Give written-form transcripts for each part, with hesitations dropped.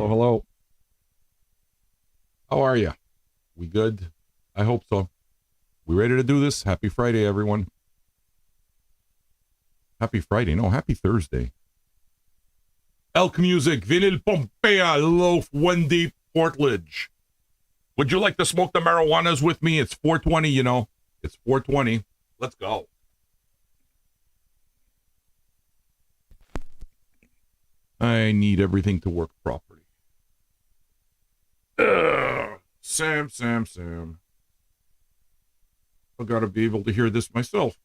Hello, hello. How are you? We good? I hope so. We ready to do this? Happy Friday, everyone. Happy Friday. No, happy Thursday. Elk Music, Vinyl Pompea, Loaf, Wendy, Portledge. Would you like to smoke the marijuanas with me? It's 420, you know. It's 420. Let's go. I need everything to work properly. Sam. I gotta be able to hear this myself.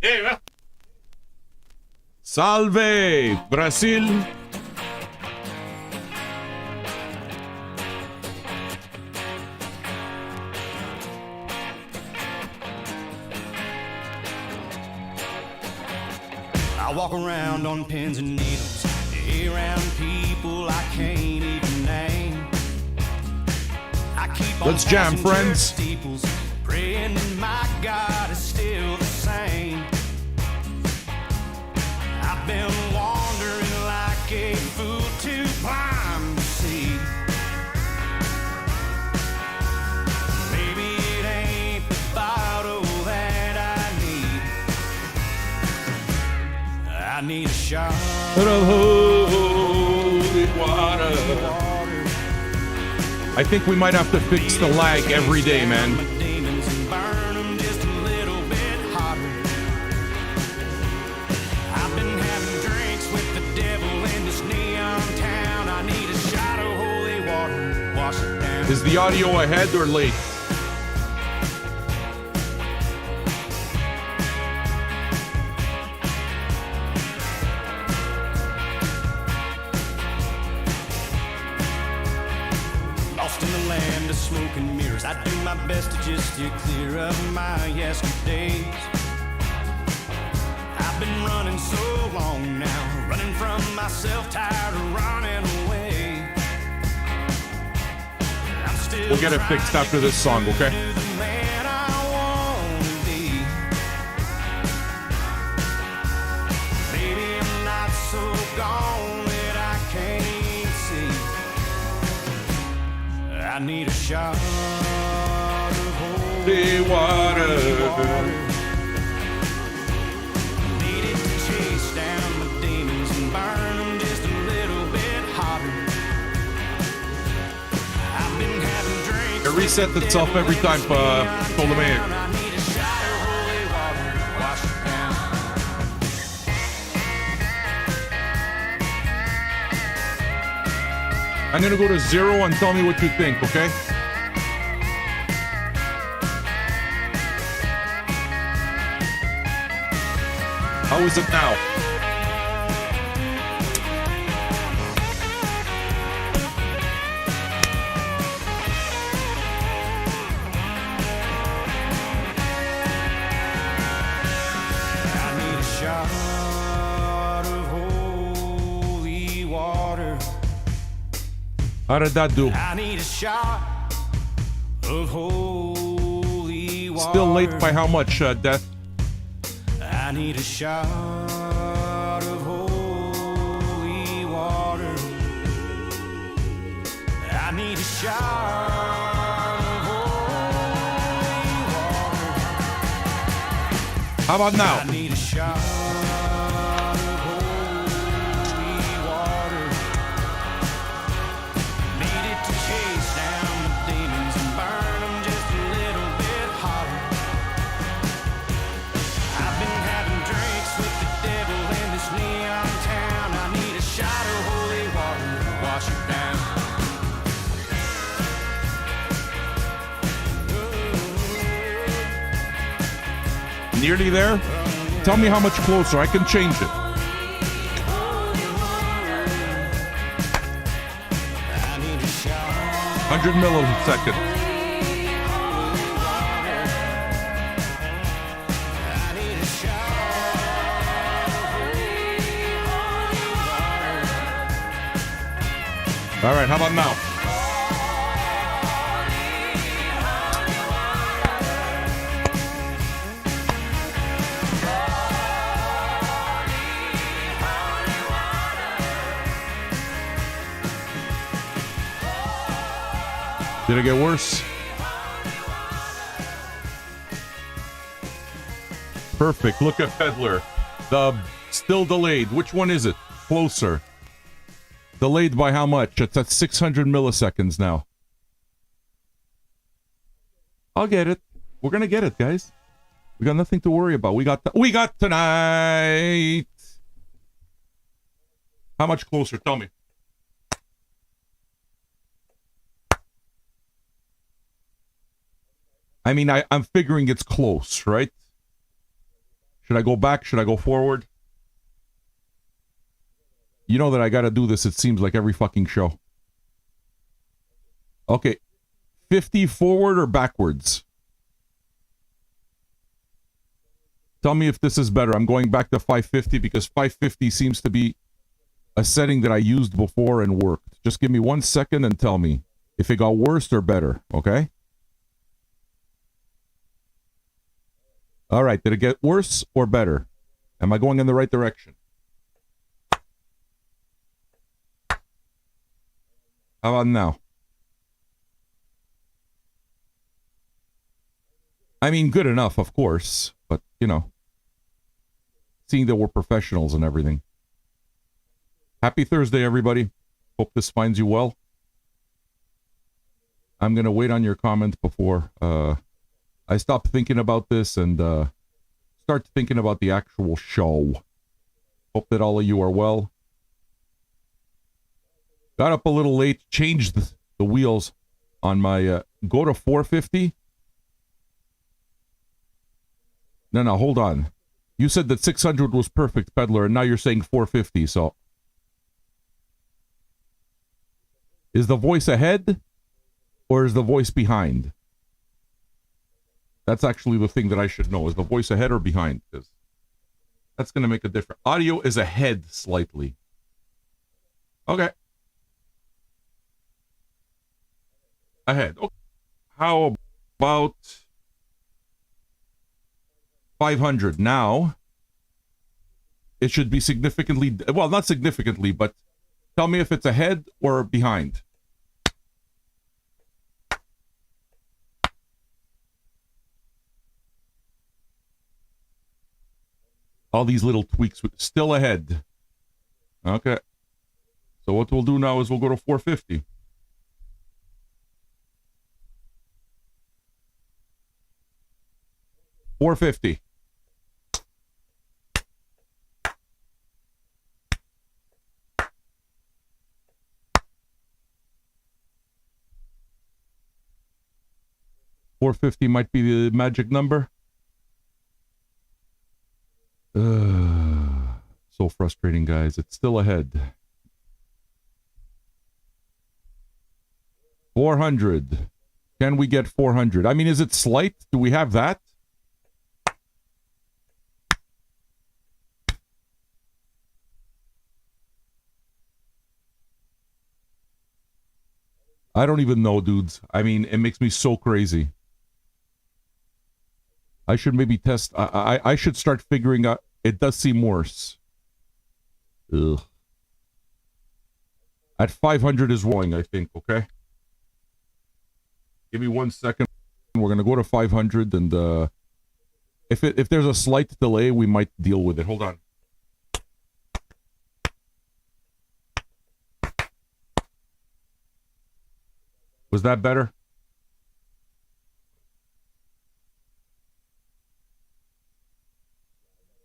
Yeah. Salve, Brazil. I walk around on pins and needles, around people I can't even name. I keep on Let's jam, friends. Steeples, praying that my God is still the same. I've been wandering like a fool too blind to see. Maybe it ain't the bottle that I need a shot of holy water. I think we might have to fix the lag every day, man. I've been having drinks with the devil in this neon town. I need a shot of holy water. Wash it down. Is the audio ahead or late? Smoke and mirrors, I do my best to just steer clear of my yesterdays. I've been running so long now, running from myself, tired of running away. I'm still We'll get it fixed after this song, okay? Maybe I'm not so gone that I can't see. I need a shot of holy water. Need it to chase down the demons and burn them just a little bit hotter. I've been having drinks. It resets itself every time, Ptolemaic. I need a shot of holy water. Wash it down. I'm gonna go to 0 and tell me what you think, okay? How is it now? I need a shot of holy water. How did that do? I need a shot of holy water. Still late by how much, Death? I need a shot of holy water. I need a shot of holy water. How about now? I need a shot of holy water. Need it to chase down the demons and burn them just a little bit hotter. I've been having drinks with the devil in this neon town. I need a shot of holy water to wash it down. Nearly there? Tell me how much closer. I can change it. I need a shot. 100 milliseconds. I need a shot. All right, how about now? Did it get worse? Perfect. Look at Peddler. The still delayed. Which one is it? Closer. Delayed by how much? It's at 600 milliseconds now. I'll get it. We're gonna get it, guys. We got nothing to worry about. We got tonight. How much closer? Tell me. I mean, I'm figuring it's close, right? Should I go back? Should I go forward? You know that I gotta do this, it seems like every fucking show. Okay. 50 forward or backwards? Tell me if this is better. I'm going back to 550 because 550 seems to be a setting that I used before and worked. Just give me 1 second and tell me if it got worse or better, okay? All right, did it get worse or better? Am I going in the right direction? How about now? I mean, good enough, of course, but, you know, seeing that we're professionals and everything. Happy Thursday, everybody. Hope this finds you well. I'm going to wait on your comment before I stop thinking about this and start thinking about the actual show. Hope that all of you are well. Got up a little late, changed the wheels on my, go to 450. No, hold on. You said that 600 was perfect, Peddler, and now you're saying 450, so. Is the voice ahead, or is the voice behind? That's actually the thing that I should know. Is the voice ahead or behind? Because that's going to make a difference. Audio is ahead slightly. Okay. Ahead. Okay. How about 500? Now, it should be significantly, well, not significantly, but tell me if it's ahead or behind. All these little tweaks, still ahead. Okay. So what we'll do now is we'll go to 450. $450. $450 might be the magic number. So frustrating, guys. It's still ahead. 400. Can we get 400? I mean, is it slight? Do we have that? I don't even know, dudes. I mean, it makes me so crazy. I should maybe test. I should start figuring out. It does seem worse. Ugh. At 500 is wrong, I think, okay? Give me 1 second. We're going to go to 500, and if there's a slight delay, we might deal with it. Hold on. Was that better?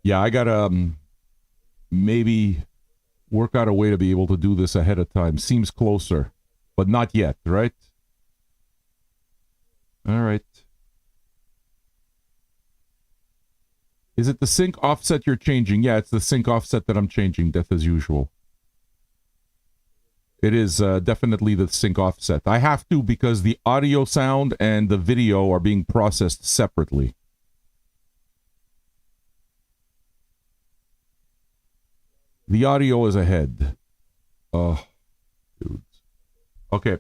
Yeah, I gotta maybe work out a way to be able to do this ahead of time. Seems closer, but not yet, right? All right. Is it the sync offset you're changing? Yeah, it's the sync offset that I'm changing, death as usual. It is definitely the sync offset. I have to because the audio sound and the video are being processed separately. The audio is ahead. Oh, dudes. Okay.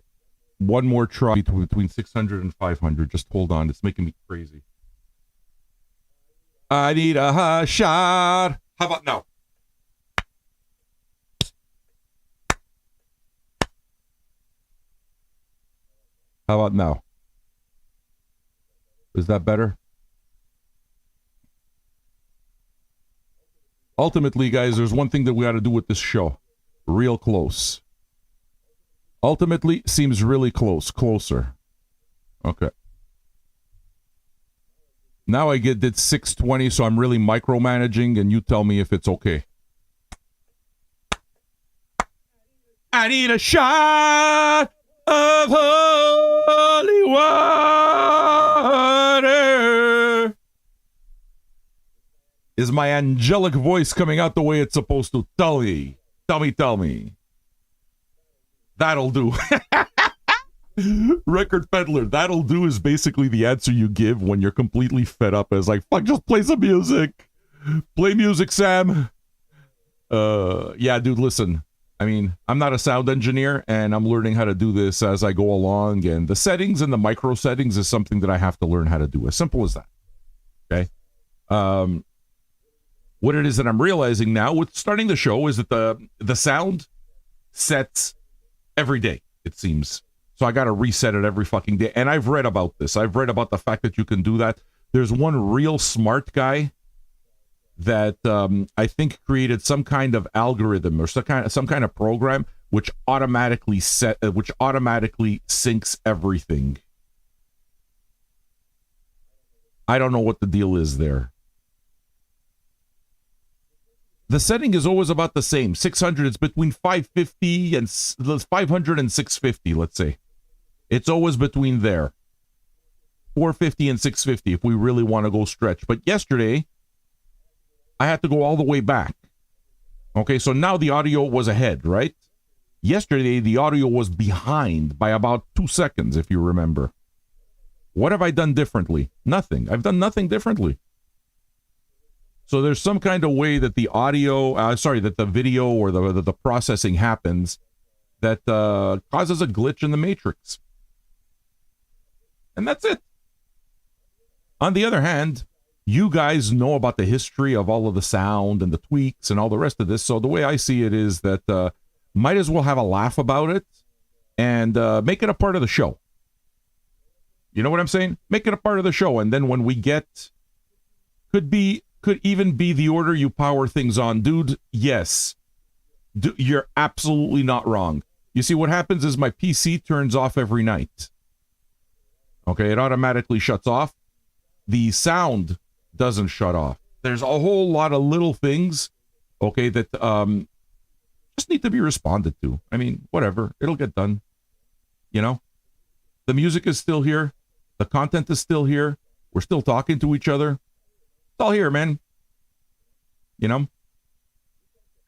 One more try between 600 and 500. Just hold on. It's making me crazy. I need a shot. How about now? How about now? Is that better? Ultimately, guys, there's one thing that we got to do with this show. Real close. Ultimately, seems really close. Closer. Okay. Now I did 620, so I'm really micromanaging, and you tell me if it's okay. I need a shot of holy water. Is my angelic voice coming out the way it's supposed to? Tell me. Tell me. That'll do. Record peddler, that'll do is basically the answer you give when you're completely fed up. It's like, fuck, just play some music. Play music, Sam. Yeah, dude, listen. I mean, I'm not a sound engineer, and I'm learning how to do this as I go along, and the settings and the micro settings is something that I have to learn how to do. As simple as that. Okay? What it is that I'm realizing now with starting the show is that the sound sets every day, it seems. So I got to reset it every fucking day. And I've read about this. I've read about the fact that you can do that. There's one real smart guy that I think created some kind of algorithm or some kind of program which automatically syncs everything. I don't know what the deal is there. The setting is always about the same. 600, it's between 550 and 500 and 650, let's say. It's always between there. 450 and 650 if we really want to go stretch. But yesterday, I had to go all the way back. Okay, so now the audio was ahead, right? Yesterday, the audio was behind by about 2 seconds, if you remember. What have I done differently? Nothing. I've done nothing differently. So there's some kind of way that the audio, that the video or the processing happens that causes a glitch in the matrix. And that's it. On the other hand, you guys know about the history of all of the sound and the tweaks and all the rest of this. So the way I see it is that might as well have a laugh about it and make it a part of the show. You know what I'm saying? Make it a part of the show. And then when we get, could even be the order you power things on. Dude, yes. You're absolutely not wrong. You see, what happens is my PC turns off every night. Okay, it automatically shuts off. The sound doesn't shut off. There's a whole lot of little things, okay, that just need to be responded to. I mean, whatever. It'll get done. You know? The music is still here. The content is still here. We're still talking to each other. It's all here, man. You know?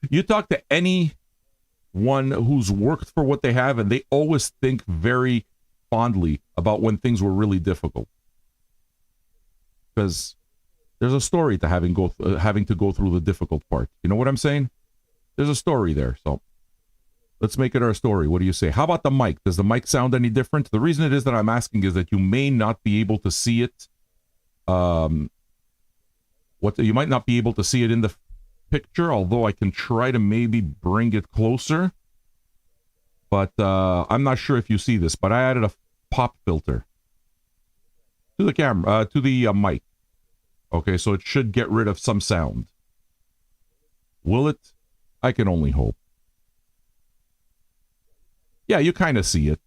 You talk to anyone who's worked for what they have, and they always think very fondly about when things were really difficult. Because there's a story to having to go through the difficult part. You know what I'm saying? There's a story there. So let's make it our story. What do you say? How about the mic? Does the mic sound any different? The reason it is that I'm asking is that you may not be able to see it. You might not be able to see it in the picture, although I can try to maybe bring it closer. But I'm not sure if you see this, but I added a pop filter to the camera, to the mic. Okay, so it should get rid of some sound. Will it? I can only hope. Yeah, you kind of see it.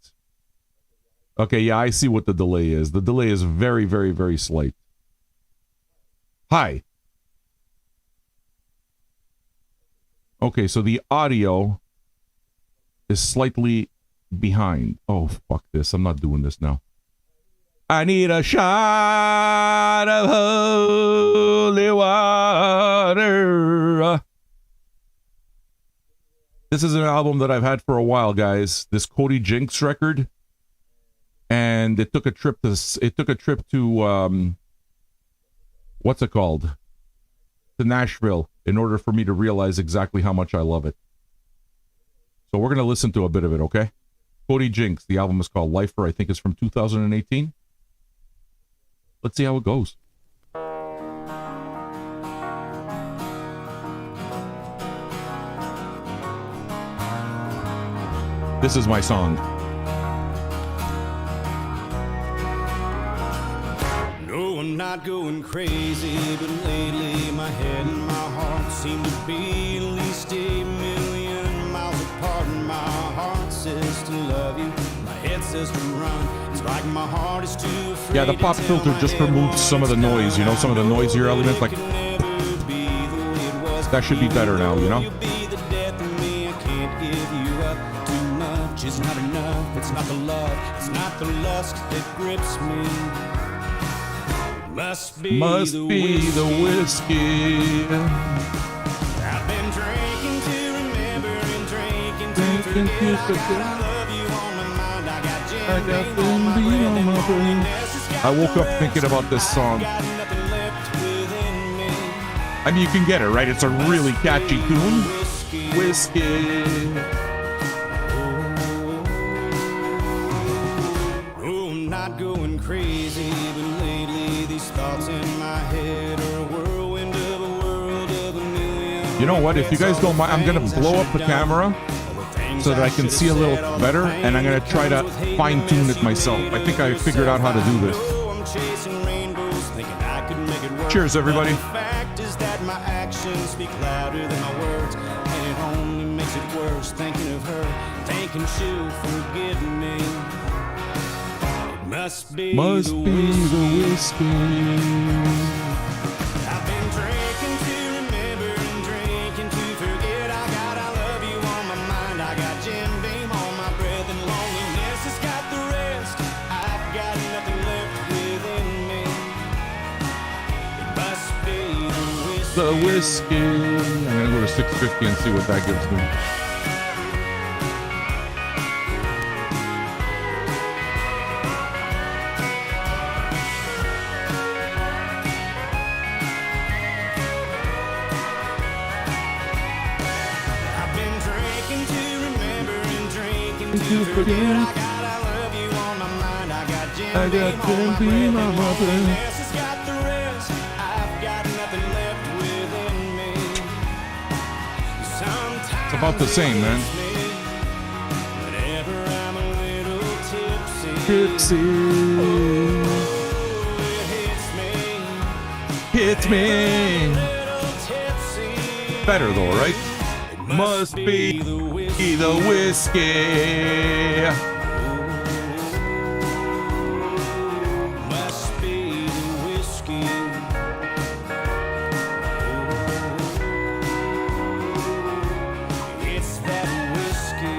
Okay, yeah, I see what the delay is. The delay is very, very, very slight. Hi. Okay, so the audio is slightly behind. Oh, fuck this. I'm not doing this now. I need a shot of holy water. This is an album that I've had for a while, guys. This Cody Jinks record. And it took a trip to what's it called? To Nashville in order for me to realize exactly how much I love it. So we're going to listen to a bit of it, okay? Cody Jinks. The album is called Lifer. I think it's from 2018. Let's see how it goes. This is my song. going crazy, but lately my head and my heart seem to be at least 1,000,000 miles apart. My heart says to love you, my head says to run. It's like my heart is too afraid. Yeah, the pop filter just removes some of the noise, you know, some of the noisier elements, like that should be better now, you know? It's not enough, it's not the love, it's not the lust that grips me. Must be the whiskey. I've been drinking to remember and drinking to forget. I love you on my mind, I got Jim Beam on my breath, and loneliness has got I woke the up rest. thinking about this song. Got nothing left within me. I mean, you can get it, right? It's a really catchy tune. Whiskey. Going crazy, but lately these thoughts in my head are a whirlwind of a world of a million. You know what? If you guys don't mind, I'm gonna blow up the camera so that I can see a little better, and I'm gonna try to fine-tune it myself. I think I figured out how to do this. Cheers, everybody. The fact is that my actions speak louder than my words, and it only makes it worse thinking of her, thinking she'll forgive me. Must be the whiskey. I've been drinking to remember and drinking to forget. I love you on my mind. I got Jim Beam on my breath, and loneliness has got the rest. I've got nothing left within me. It must be The whiskey. I'm gonna go to 650 and see what that gives me. I love you on my mind. I got Jim Beam on my breath, and loneliness has got the rest. I've got nothing left within me. Sometimes It's about the same, man. whenever I'm a little tipsy, Tipsy. it hits me. Hit me. Little tipsy. Better though, right? Must be the whiskey. Must be the whiskey. It's that whiskey.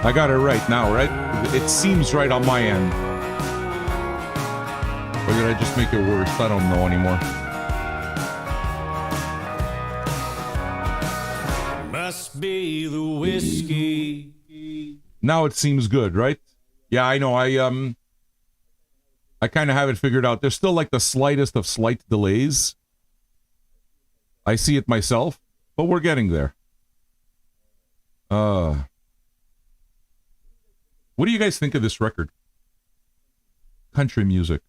I got it right now, right? It seems right on my end. Or did I just make it worse? I don't know anymore. Must be the whiskey. Now it seems good, right? Yeah, I know. I kind of have it figured out. There's still like the slightest of slight delays. I see it myself, but we're getting there. What do you guys think of this record? Country music.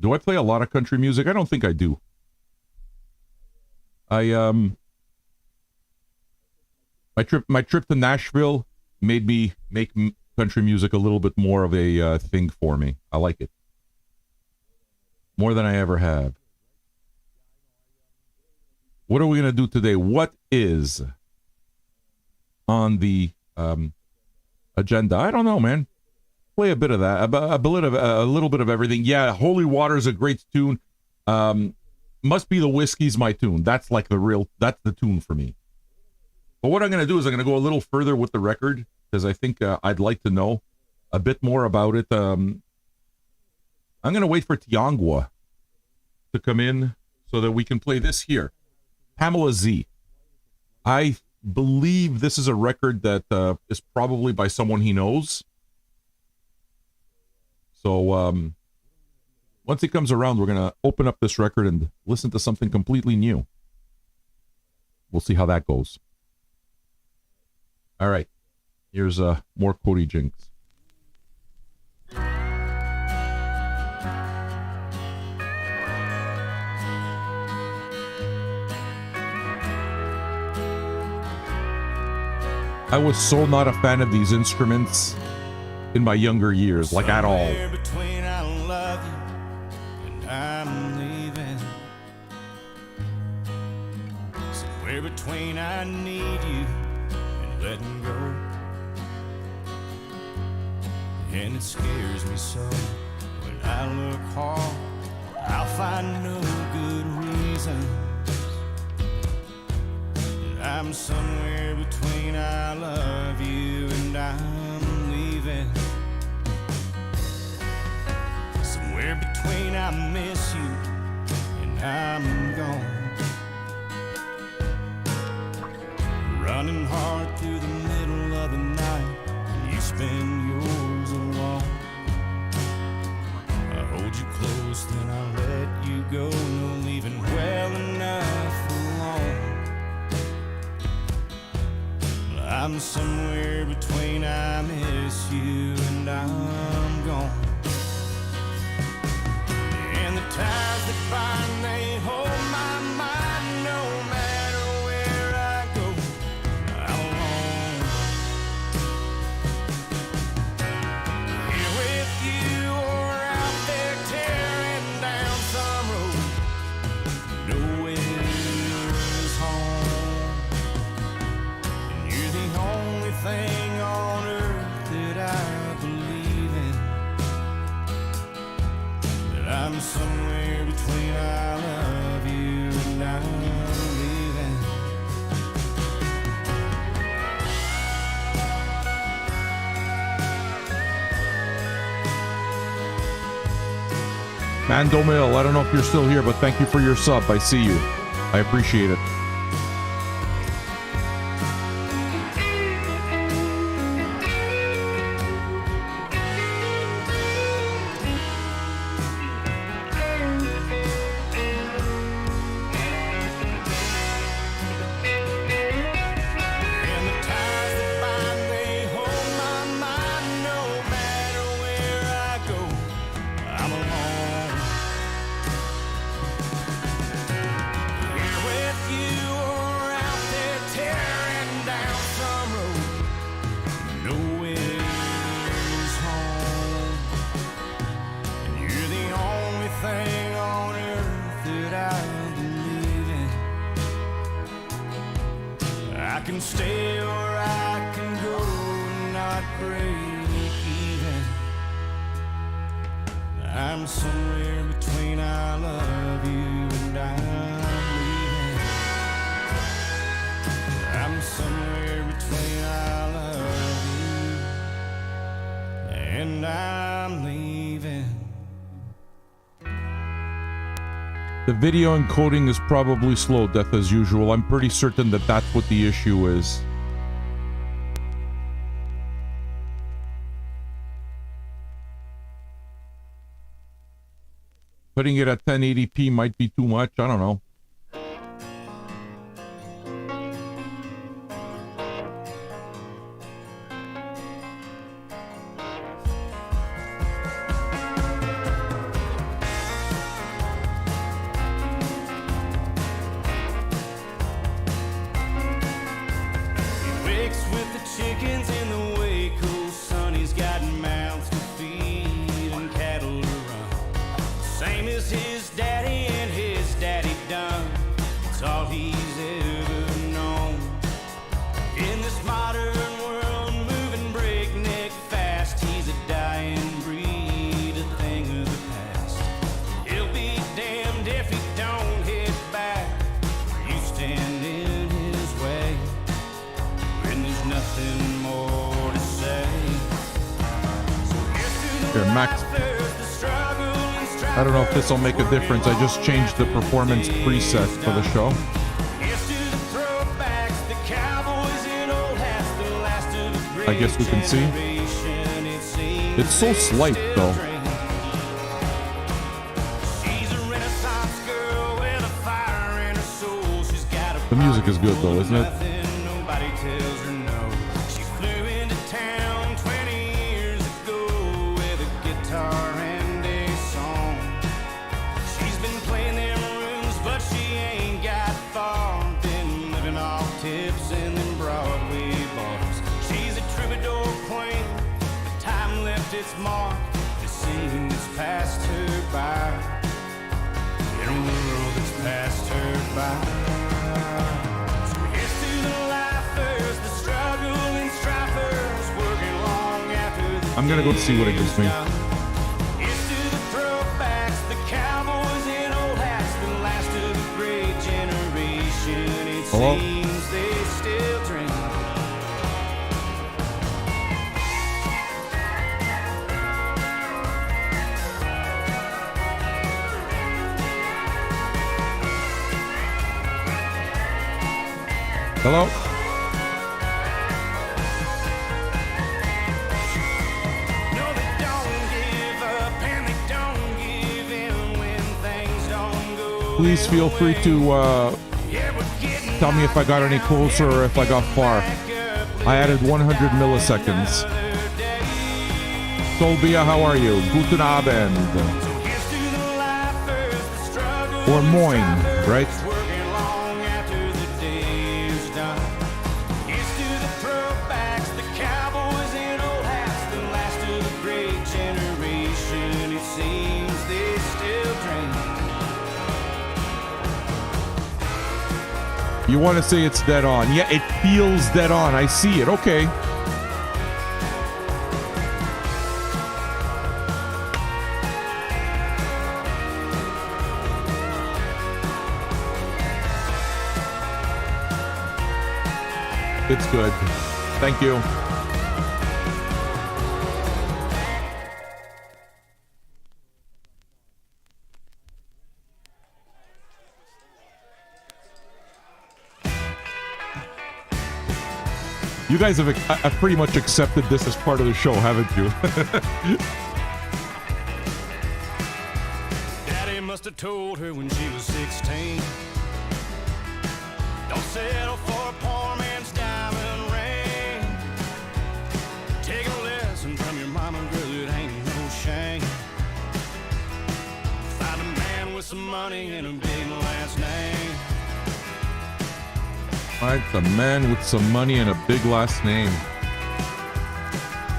Do I play a lot of country music? I don't think I do. My trip to Nashville made me make country music a little bit more of a thing for me. I like it more than I ever have. What are we gonna do today? What is on the agenda? I don't know, man. Play a bit of that, a little bit of everything. Yeah, Holy Water is a great tune. Must Be the Whiskey's my tune. That's like that's the tune for me. But what I'm going to do is I'm going to go a little further with the record because I think I'd like to know a bit more about it. I'm going to wait for Tiangua to come in so that we can play this here. Pamela Z. I believe this is a record that is probably by someone he knows. So once he comes around, we're going to open up this record and listen to something completely new. We'll see how that goes. All right. Here's more Cody Jinks. I was so not a fan of these instruments in my younger years, like at all. Between I love you and somewhere between I need you and letting go. And it scares me so when I look hard, I'll find no good reason. I'm somewhere between I love you and I'm leaving. Somewhere between I miss you and I'm gone. Running hard through the middle of the night, and you spend yours alone. I hold you close, then I let you go. No leaving well enough alone. I'm somewhere between I miss you and I'm gone. And the ties that bind, they hold my mind. No matter where I go, I'm alone. Here with you or out there tearing down some road. Nowhere is home. And you're the only thing on earth that I believe in. That I'm somewhere between I love you and I'm leaving. Mando Mill, I don't know if you're still here, but thank you for your sub. I see you. I appreciate it. And the ties that bind, they hold my mind. No matter where I go, I'm alone. Here with you or out there tearing down some road. Nowhere is home. And you're the only thing on earth that I believe in. I can stay or I can go and not break even. I'm somewhere between I love you and I'm leaving. I'm somewhere between I love you and I'm leaving. The video encoding is probably slow, Death, as usual. I'm pretty certain that that's what the issue is. Putting it at 1080p might be too much. I don't know. He wakes with the chickens in the Waco sun. He's got mouths to feed and cattle to run. Same as his daddy and his daddy done. It's all he's ever known. In this modern world, moving breakneck fast, he's a dying breed, a thing of the past. He'll be damned if he don't hit back. You stand in his way, and there's nothing more to say. So here's to the Here, Max. life, there's the struggle and strife. I don't know if this will make a difference. I just changed the performance preset for the show. Here's to the throwbacks, the cowboys in old hats, the last of the I guess we can see. generation, it seems It's so they slight, still though. drink. She's a Renaissance girl with a fire in her soul. She's got a The music is good, though, isn't it? nothing, nobody tells her no. She flew into town 20 years ago with a guitar and a song. She's been playing them rooms, but she ain't got far. Been living off tips and them Broadway bars. She's a troubadour queen, but time left its mark. The scene that's passed her by, in a world that's passed her by. I'm gonna go see what it gives me. Here's to the throwbacks, the cowboys in old hats, the last of the great generation. It Hello? seems they still drink. Hello? No, they don't give up and they don't give in when things don't go. Please feel free to Yeah, we're getting tell me if I got any closer or if I got far. I added 100 milliseconds. Tolbia, how are you? Guten Abend. Here's to the lifers, the struggle Or Moin, right? working long after the day is done. Here's to the throwbacks, the cowboys in old hats, the last of the great generation. It seems they still drink. You want to say it's dead on. Yeah, it feels dead on. I see it. Okay. It's good. Thank you. You guys have pretty much accepted this as part of the show, haven't you? Daddy must have told her when she was 16. Don't settle for a poor man's diamond ring. Take a lesson from your mama, girl, it ain't no shame. Find a man with some money and a big last name. Right, the man with some money and a big last name.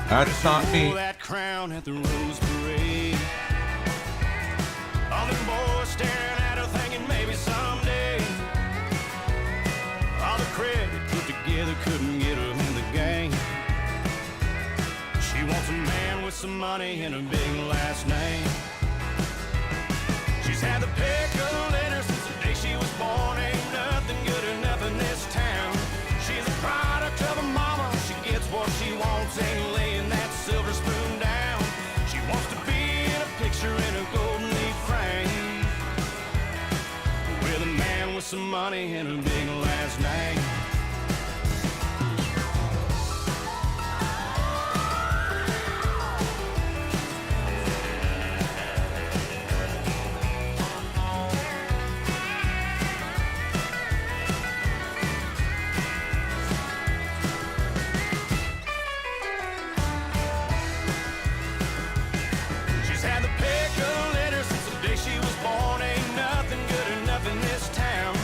That's not me. Pull that crown at the Rose Parade. All them boys staring at her thinking maybe someday. All the credit put together couldn't get her in the game. She wants a man with some money and a big last name. She's had the pick of litter since the day she was born. Ain't nothing good enough in this town. She's a product of a mama. She gets what she wants, ain't laying that silver spoon down. She wants to be in a picture in a golden leaf frame with a man with some money and a big last name. She's had the pick of litter since the day she was born. Ain't nothing good enough in this town.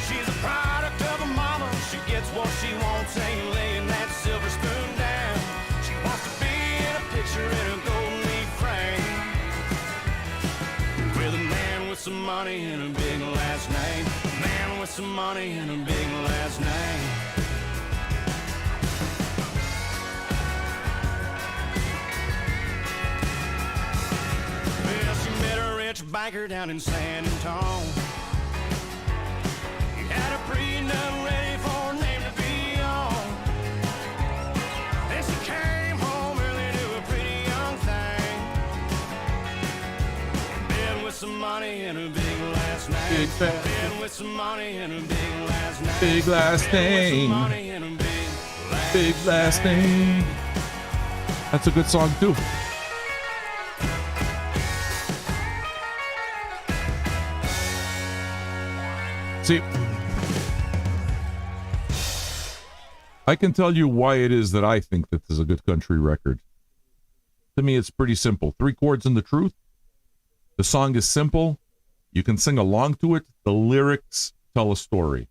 She's a product of a mama. She gets what she wants, ain't laying that silver spoon down. She wants to be in a picture in a golden leaf frame with a man with some money and a big last name. Man with some money and a big last name. Well, she met a rich banker down in San Antonio. He had a prenup ready for her name to be on. Then she came home early to a pretty young thing. Ben with some money and a big last name. Big fat- Ben with some money and a big last name. Big last Ben with some name. money and a big Big last name. That's a good song too. See, I can tell you why it is that I think that this is a good country record. To me, it's pretty simple. 3 chords and the truth. The song is simple. You can sing along to it. The lyrics tell a story.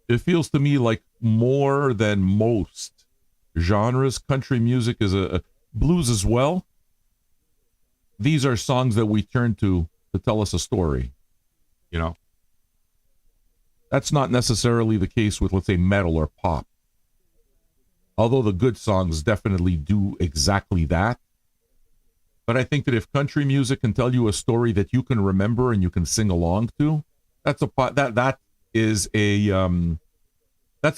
It feels to me like more than most genres, country music is a blues as well. These are songs that we turn to tell us a story, you know. That's not necessarily the case with, let's say, metal or pop. Although the good songs definitely do exactly that. But I think that if country music can tell you a story that you can remember and you can sing along to, that's a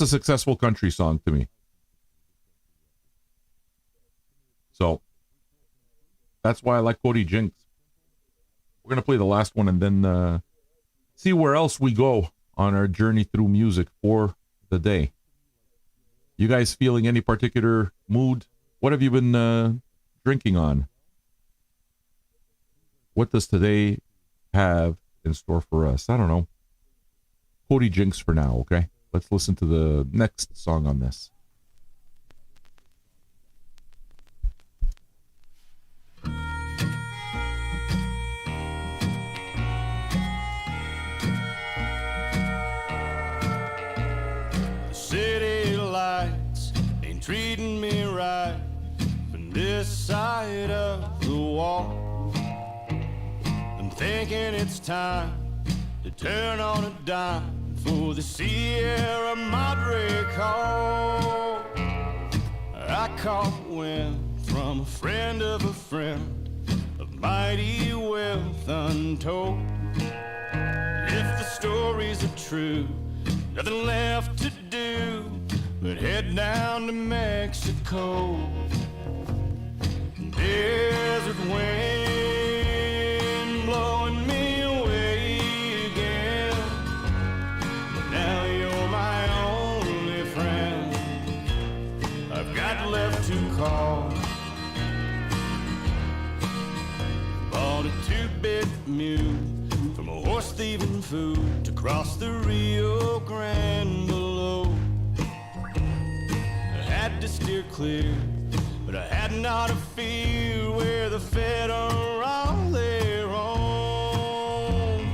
successful country song to me. So that's why I like Cody Jinks. We're gonna play the last one and then see where else we go on our journey through music for the day. You guys feeling any particular mood? What have you been drinking on? What does today have in store for us? I don't know. Cody Jinks for now, okay? Let's listen to the next song on this. The city lights ain't treating me right from this side of the wall. I'm thinking it's time to turn on a dime for the Sierra Madre call. I caught wind from a friend of a friend of mighty wealth untold. If the stories are true, nothing left to do but head down to Mexico. Desert wind blowing me away again. Now you're my only friend I've got left to call. Bought a two-bit mule from a horse thieving food to cross the Rio Grande below. I had to steer clear, but I had not a fear where the federal their own.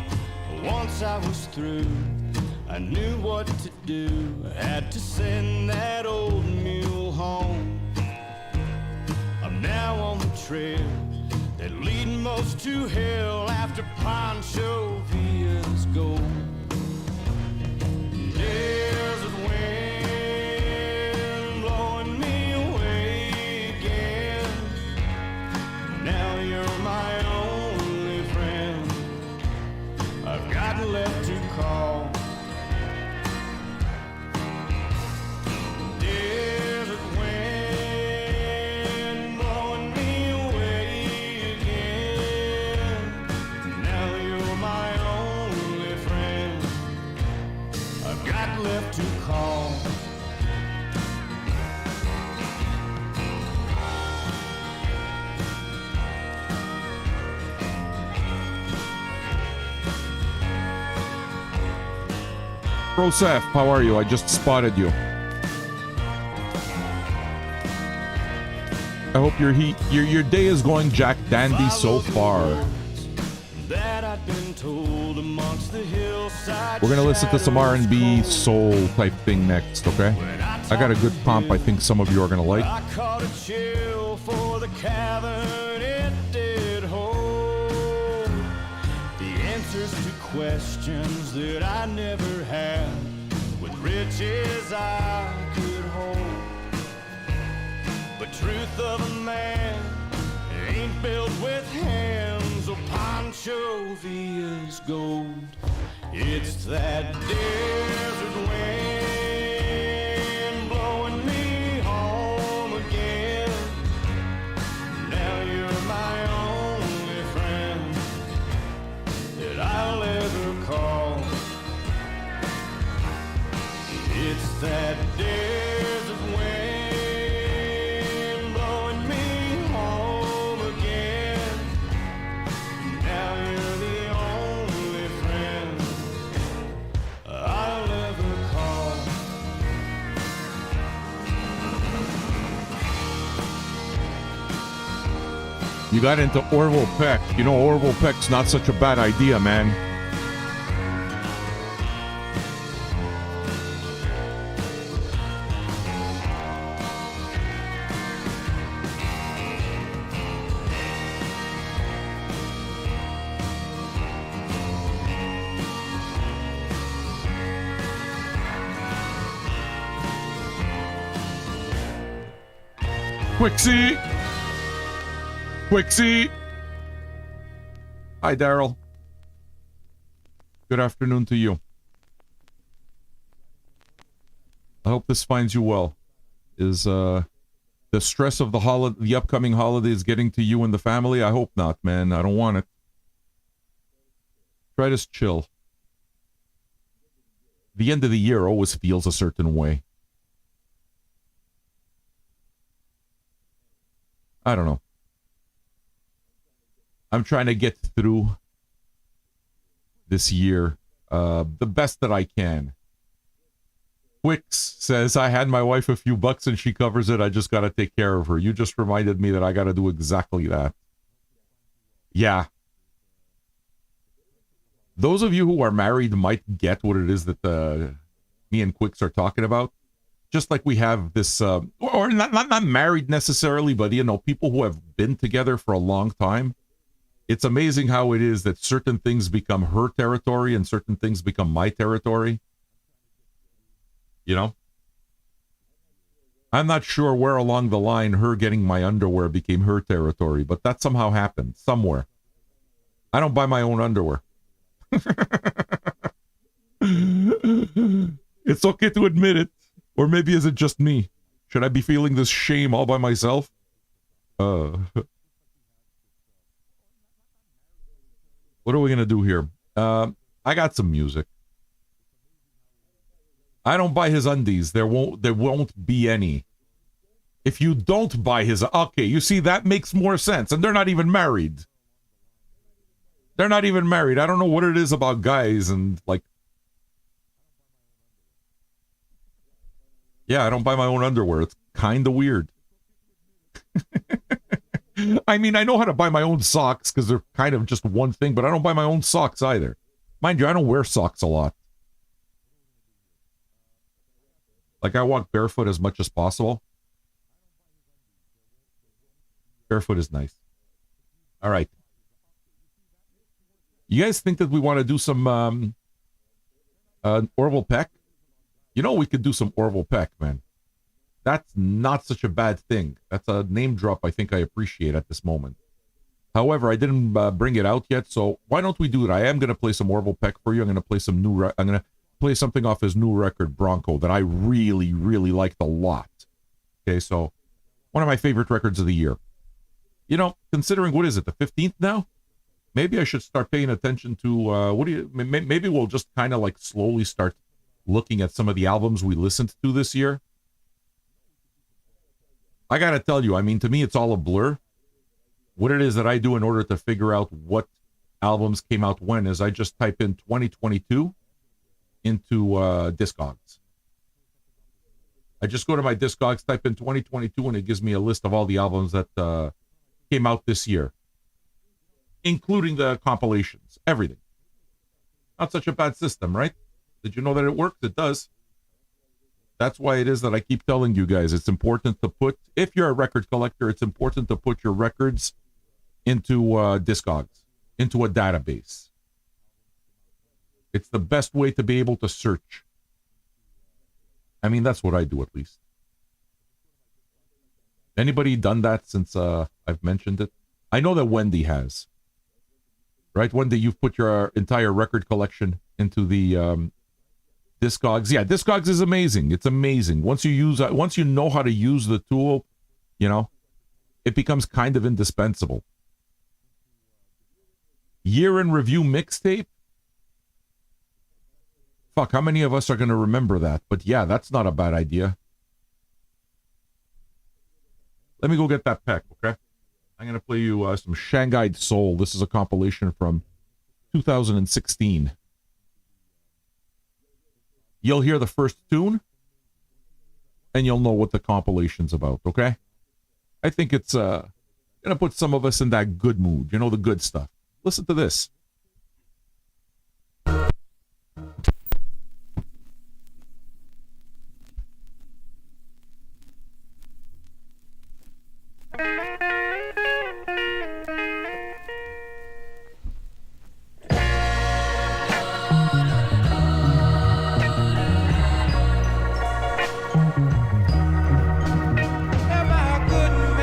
Once I was through, I knew what to do. I had to send that old mule home. I'm now on the trail that lead most to hell after Pancho Villa's gold. Desert wind blowing me away again. Now you're my only friend I've got left to call. Desert wind blowing me away again. Now you're my only friend I've got left to call. Rosef, how are you? I just spotted you. I hope your day is going jack dandy so far. That I'd been told amongst the hillside. We're gonna listen to some R&B soul type thing next, okay? I got a good comp I think some of you are gonna like. I caught a chill for the cavern it did hold. The answers to questions that I never had, with riches I could hold. But truth of a man ain't built with hands or Pancho Villa's gold. It's that desert wind blowing me home again. Now you're my only friend that I'll ever call. It's that desert wind blowing me home again. Now you're the only friend I'll ever call. You got into Orville Peck. You know Orville Peck's not such a bad idea, man. Quixie! Quixie! Hi, Daryl. Good afternoon to you. I hope this finds you well. Is the stress of the upcoming holidays getting to you and the family? I hope not, man. I don't want it. Try to chill. The end of the year always feels a certain way. I don't know. I'm trying to get through this year the best that I can. Quix says, I had my wife a few bucks and she covers it. I just got to take care of her. You just reminded me that I got to do exactly that. Yeah. Those of you who are married might get what it is that me and Quix are talking about. Just like we have this, or not married necessarily, but, you know, people who have been together for a long time. It's amazing how it is that certain things become her territory and certain things become my territory. You know? I'm not sure where along the line her getting my underwear became her territory, but that somehow happened somewhere. I don't buy my own underwear. It's okay to admit it. Or maybe is it just me? Should I be feeling this shame all by myself? What are we going to do here? I got some music. I don't buy his undies. There won't be any. If you don't buy his... Okay, you see, that makes more sense. And they're not even married. They're not even married. I don't know what it is about guys and, like... Yeah, I don't buy my own underwear. It's kind of weird. I mean, I know how to buy my own socks because they're kind of just one thing, but I don't buy my own socks either. Mind you, I don't wear socks a lot. Like, I walk barefoot as much as possible. Barefoot is nice. All right. You guys think that we want to do some Orville Peck? You know, we could do some Orville Peck, man. That's not such a bad thing. That's a name drop I think I appreciate at this moment. However, I didn't bring it out yet, so why don't we do it? I am going to play some Orville Peck for you. I'm going to play some I'm going to play something off his new record, Bronco, that I really, really liked a lot. Okay, so one of my favorite records of the year. You know, considering, what is it, the 15th now? Maybe I should start paying attention to, maybe we'll just kind of like slowly start looking at some of the albums we listened to this year. I got to tell you, I mean, to me, it's all a blur. What it is that I do in order to figure out what albums came out when is I just type in 2022 into Discogs. I just go to my Discogs, type in 2022, and it gives me a list of all the albums that came out this year, including the compilations, everything. Not such a bad system, right? Did you know that it works? It does. That's why it is that I keep telling you guys, it's important to put, if you're a record collector, it's important to put your records into Discogs, into a database. It's the best way to be able to search. I mean, that's what I do, at least. Anybody done that since I've mentioned it? I know that Wendy has. Right, Wendy, you've put your entire record collection into the Discogs. Yeah, Discogs is amazing. It's amazing. Once you know how to use the tool, you know, it becomes kind of indispensable. Year in review mixtape. Fuck, how many of us are going to remember that? But yeah, that's not a bad idea. Let me go get that pack, okay? I'm going to play you some Shanghai Soul. This is a compilation from 2016. You'll hear the first tune, and you'll know what the compilation's about, okay? I think it's going to put some of us in that good mood, you know, the good stuff. Listen to this. If I couldn't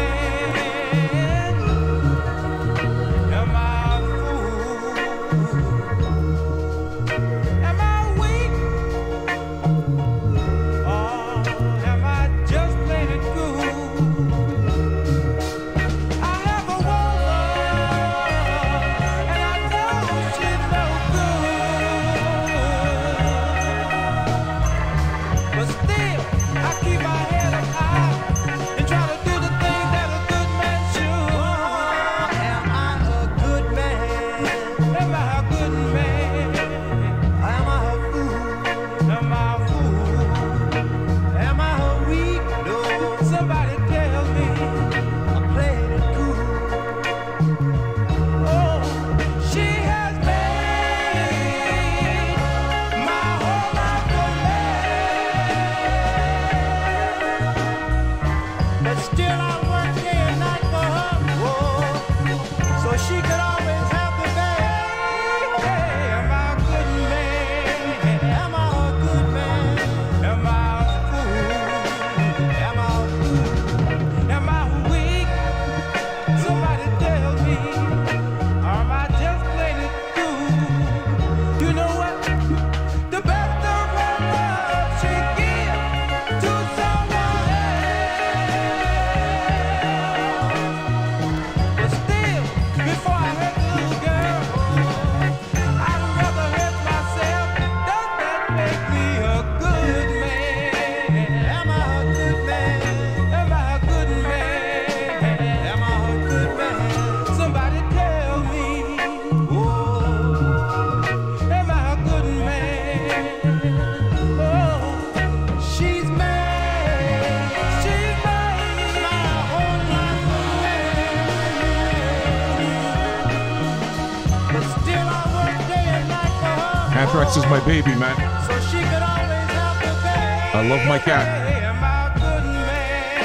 Rex is my baby, man. So she could always help the baby. I love my cat. Am I a good man?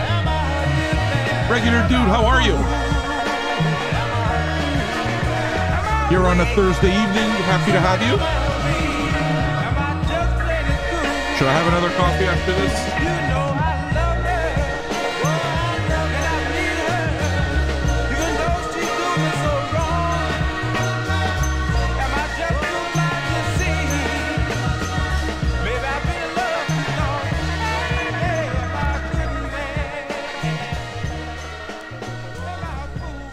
Am I a good man? Regular dude, how are you? Here on a Thursday evening, happy to have you. Am I just plain good? Should I have another coffee after this? You know I love her. Oh, I love and I need her. Even though she do me so wrong. Am I just too blind to see? Maybe I've been in love too long. Hey, am I a good man? Am I a fool?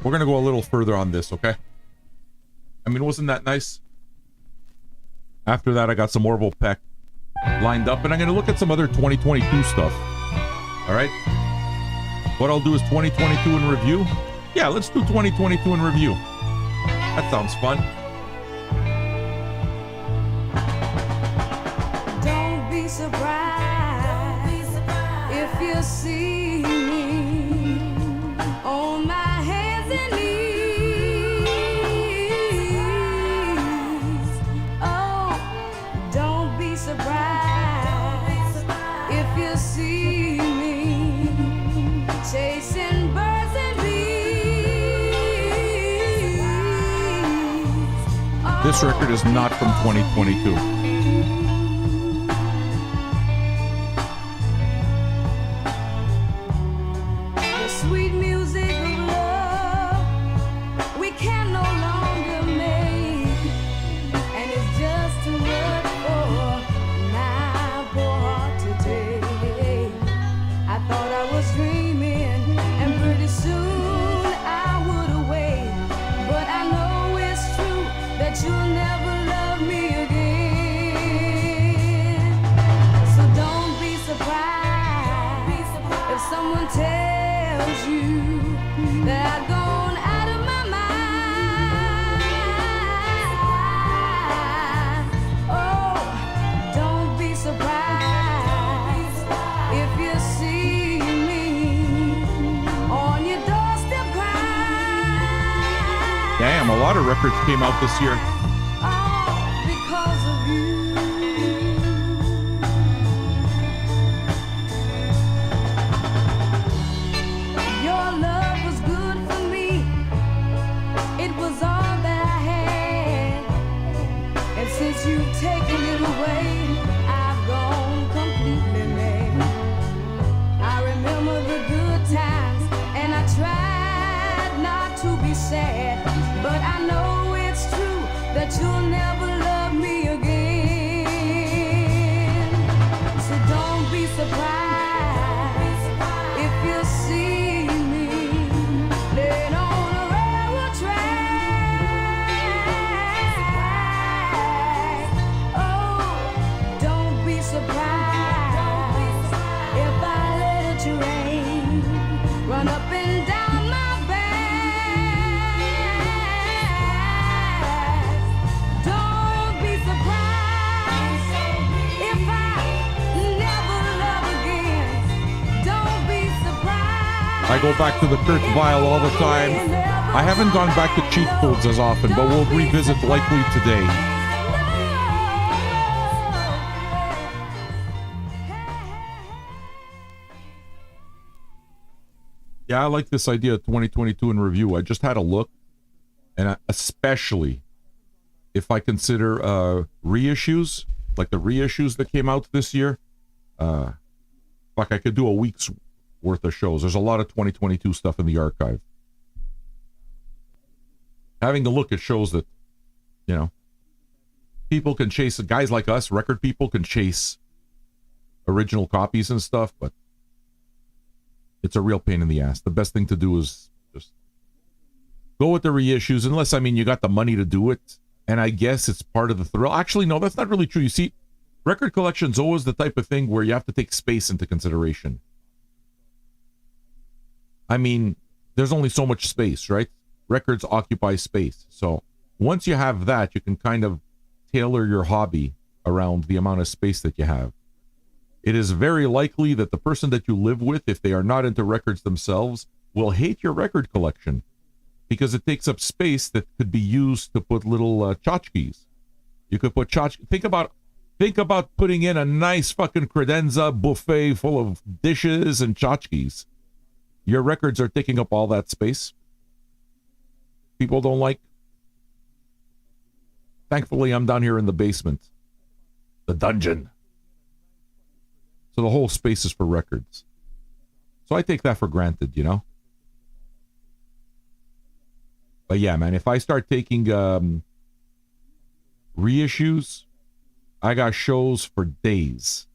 We're going to go a little further on this, okay? I mean, wasn't that nice? After that, I got some Orville Peck lined up, and I'm going to look at some other 2022 stuff. All right? What I'll do is 2022 in review. Yeah, let's do 2022 in review. That sounds fun. Don't be surprised if you see me on my hands and knees. Oh, don't be surprised if you see me chasing birds and bees. This record is not from 2022. The sweet music of love we can no longer make, and it's just too much for my poor heart to take. I thought I was dreaming, and pretty soon I would awake, but I know it's true that you'll never love me again. So don't be surprised if someone tells you that I've gone out of my mind. Oh, don't be surprised if you see me on your doorstep crying. Damn, a lot of records came out this year. All because of you. Your love was good for me. It was all that I had. And since you've taken it away, I've gone completely mad. I remember the good times, and I tried not to be sad. But I know it's true that you'll never love me again. So don't be surprised if you see me laid on a railroad track. Oh, don't be surprised if I let it rain run up and down my back. Don't be surprised if I never love again. Don't be surprised. I go back to the Kurt Vile all the time. I haven't gone back to cheat codes as often, but we'll revisit likely today. Yeah, I like this idea of 2022 in review. I just had a look, and especially if I consider reissues, like the reissues that came out this year, like I could do a week's worth of shows. There's a lot of 2022 stuff in the archive. Having to look at shows that, you know, people can chase, guys like us, record people can chase original copies and stuff, but it's a real pain in the ass. The best thing to do is just go with the reissues, unless, I mean, you got the money to do it, and I guess it's part of the thrill. Actually, no, that's not really true. You see, record collection's always the type of thing where you have to take space into consideration. I mean, there's only so much space, right? Records occupy space. So once you have that, you can kind of tailor your hobby around the amount of space that you have. It is very likely that the person that you live with, if they are not into records themselves, will hate your record collection. because it takes up space that could be used to put little tchotchkes. You could put think about putting in a nice fucking credenza buffet full of dishes and tchotchkes. Your records are taking up all that space. People don't like. Thankfully, I'm down here in the basement. The dungeon. So the whole space is for records. So I take that for granted, you know? But yeah, man, if I start taking reissues, I got shows for days.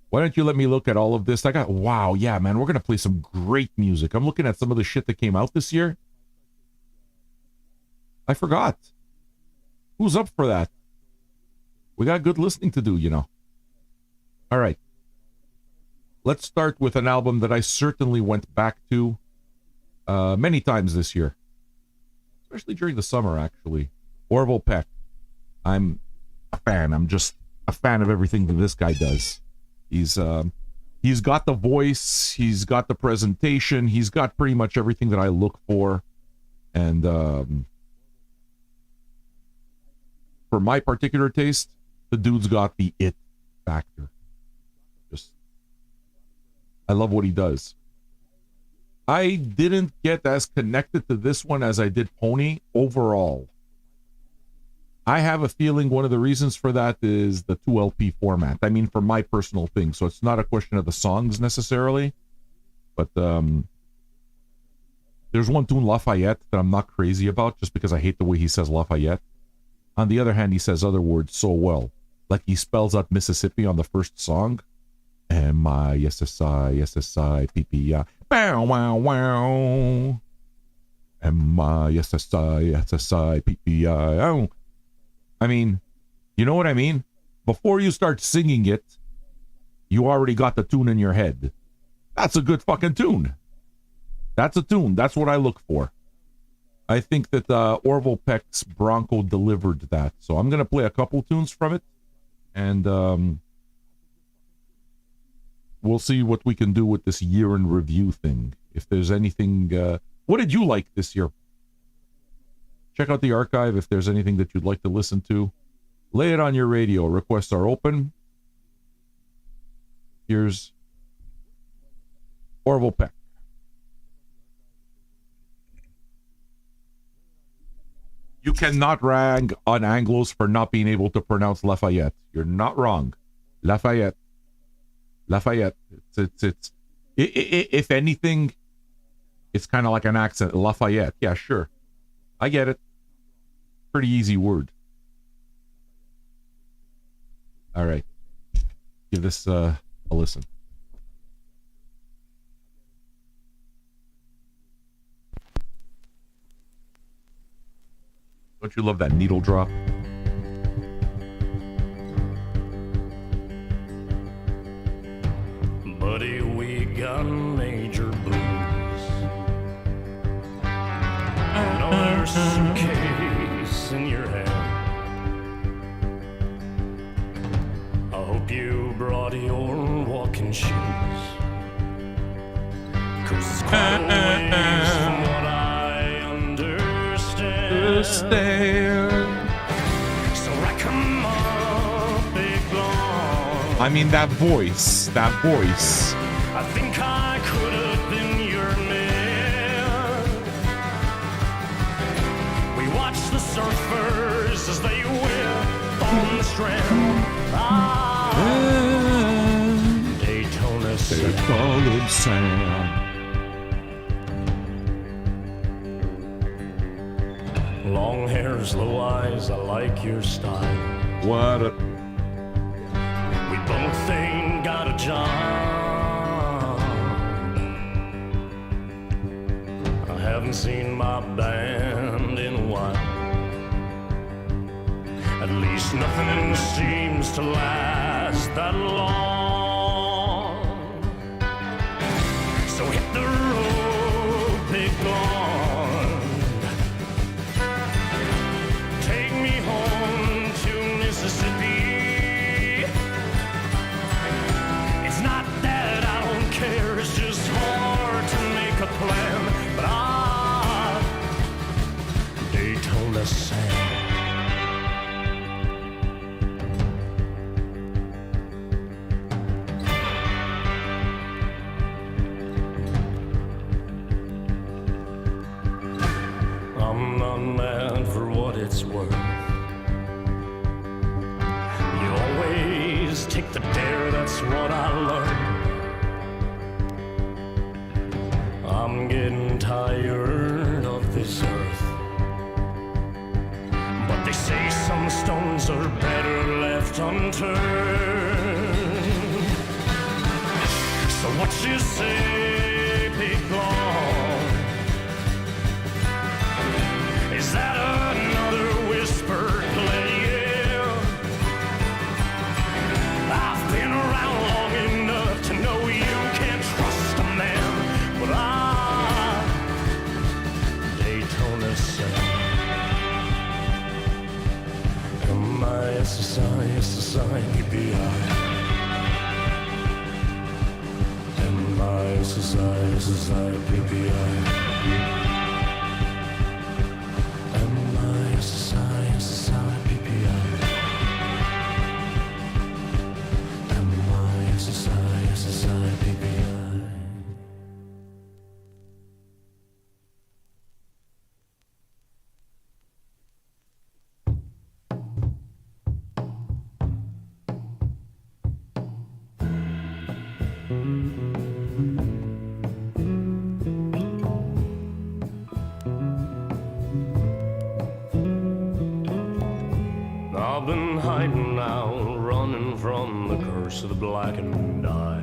Why don't you let me look at all of this? Wow, yeah, man, we're going to play some great music. I'm looking at some of the shit that came out this year. I forgot. Who's up for that? We got good listening to do, you know. All right. Let's start with an album that I certainly went back to many times this year. Especially during the summer, actually. Orville Peck. I'm a fan. I'm just a fan of everything that this guy does. He's got the voice. He's got the presentation. He's got pretty much everything that I look for. And for my particular taste, the dude's got the it factor. I love what he does. I didn't get as connected to this one as I did Pony overall. I have a feeling one of the reasons for that is the 2LP format. I mean, for my personal thing. So it's not a question of the songs necessarily. But there's one tune, Lafayette, that I'm not crazy about just because I hate the way he says Lafayette. On the other hand, he says other words so well. Like he spells out Mississippi on the first song. M-I-S-S-I, P-P-I, bow, wow, wow. M-I-S-S-I, P-P-I, oh. I mean, you know what I mean? Before you start singing it, you already got the tune in your head. That's a good fucking tune. That's a tune. That's what I look for. I think that Orville Peck's Bronco delivered that. So I'm going to play a couple tunes from it. And we'll see what we can do with this year in review thing. If there's anything... what did you like this year? Check out the archive if there's anything that you'd like to listen to. Lay it on your radio. Requests are open. Here's Orville Peck. You cannot rag on Anglos for not being able to pronounce Lafayette. You're not wrong. Lafayette. Lafayette. It's if anything, it's kind of like an accent. Lafayette. Yeah, sure. I get it. Pretty easy word. All right. Give this a listen. Don't you love that needle drop? Buddy, we got major blues. Another suitcase in your hand. I hope you brought your walking shoes. 'Cause it's quite a ways from what I understand. So rack 'em up, big blonde. I mean, that voice. That voice. I think I could have been your man. We watch the surfers as they whip on the strand. Daytona Sand. Long hair, slow eyes, I like your style. What a... We both ain't got a job. I haven't seen my band in a while. At least nothing seems to last that long. So hit the road, big blonde. Take me home to Mississippi. It's not that I don't care, it's just hard to make a plan. But I take the dare, that's what I learned. I'm getting tired of this earth, but they say some stones are better left unturned. So what you say, big long? Is that another whispered play? I've been around long enough to know you can't trust a man, but Daytona said, M-I-S-S-I, S-S-I, PPI. M-I-S-S-I, S-S-I, PPI. M-I-S-S-I, S-S-I, PPI. M-I-S-S-I, S-S-I, PPI. I've been hiding now, running from the curse of the black and eye.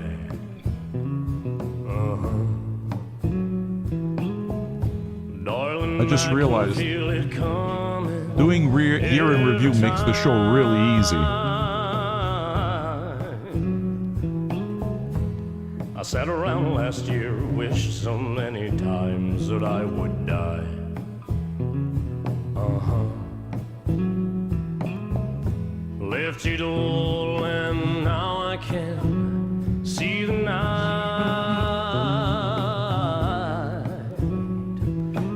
Darling, I just can realized feel it coming. doing year in review makes the show really easy. I sat around last year, wished so many times that I would die. Left it all and now I can see the night.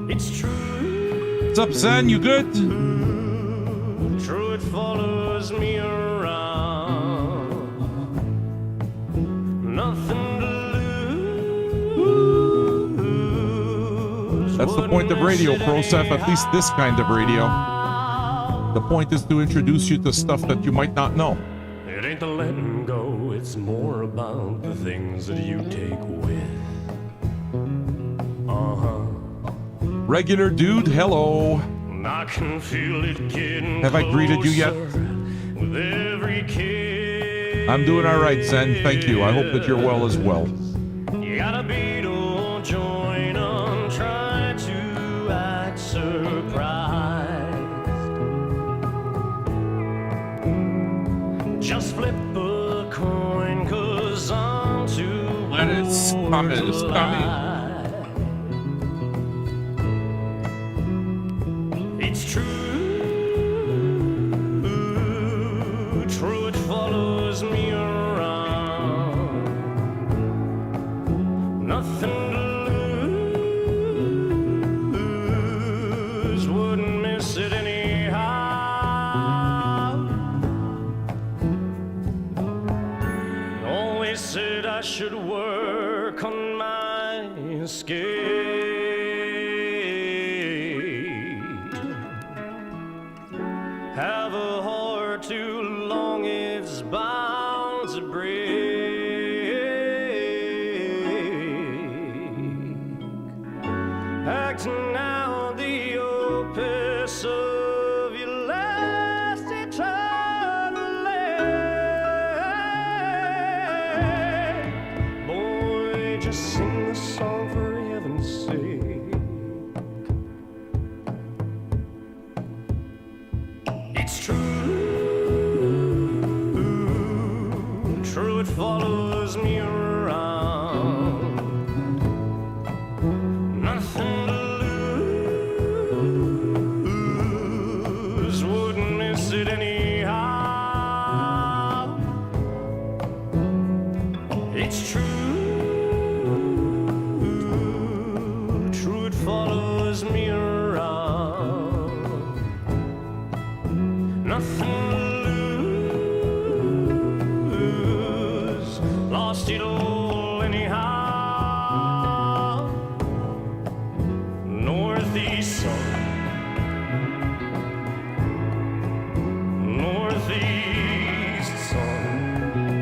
It's true. What's up, son? You good? True, it follows me around. Nothing to lose. That's the point of radio, Prosef, at least this kind of radio. The point is to introduce you to stuff that you might not know. It ain't the letting go, it's more about the things that you take with. Regular dude, hello. I can feel it getting Have I greeted you yet? with every kiss. I'm doing all right, Zen. Thank you. I hope that you're well as well. You gotta be to join on, try to act surprised. Just flip a coin, 'cause I'm too Let it come, it is coming. It's true, true, it follows me around. Nothing to lose, wouldn't miss it anyhow. Always said I should work on my escape. Have a heart too long, it's bound to break. Acting out the opus of your last eternally. Boy, just sing the song for heaven's sake. It's true, true, it follows me around. Nothing to lose, wouldn't miss it anyhow. It's true, true, it follows me around. Nothing to lose, lost it all anyhow. Northeast sun, northeast sun.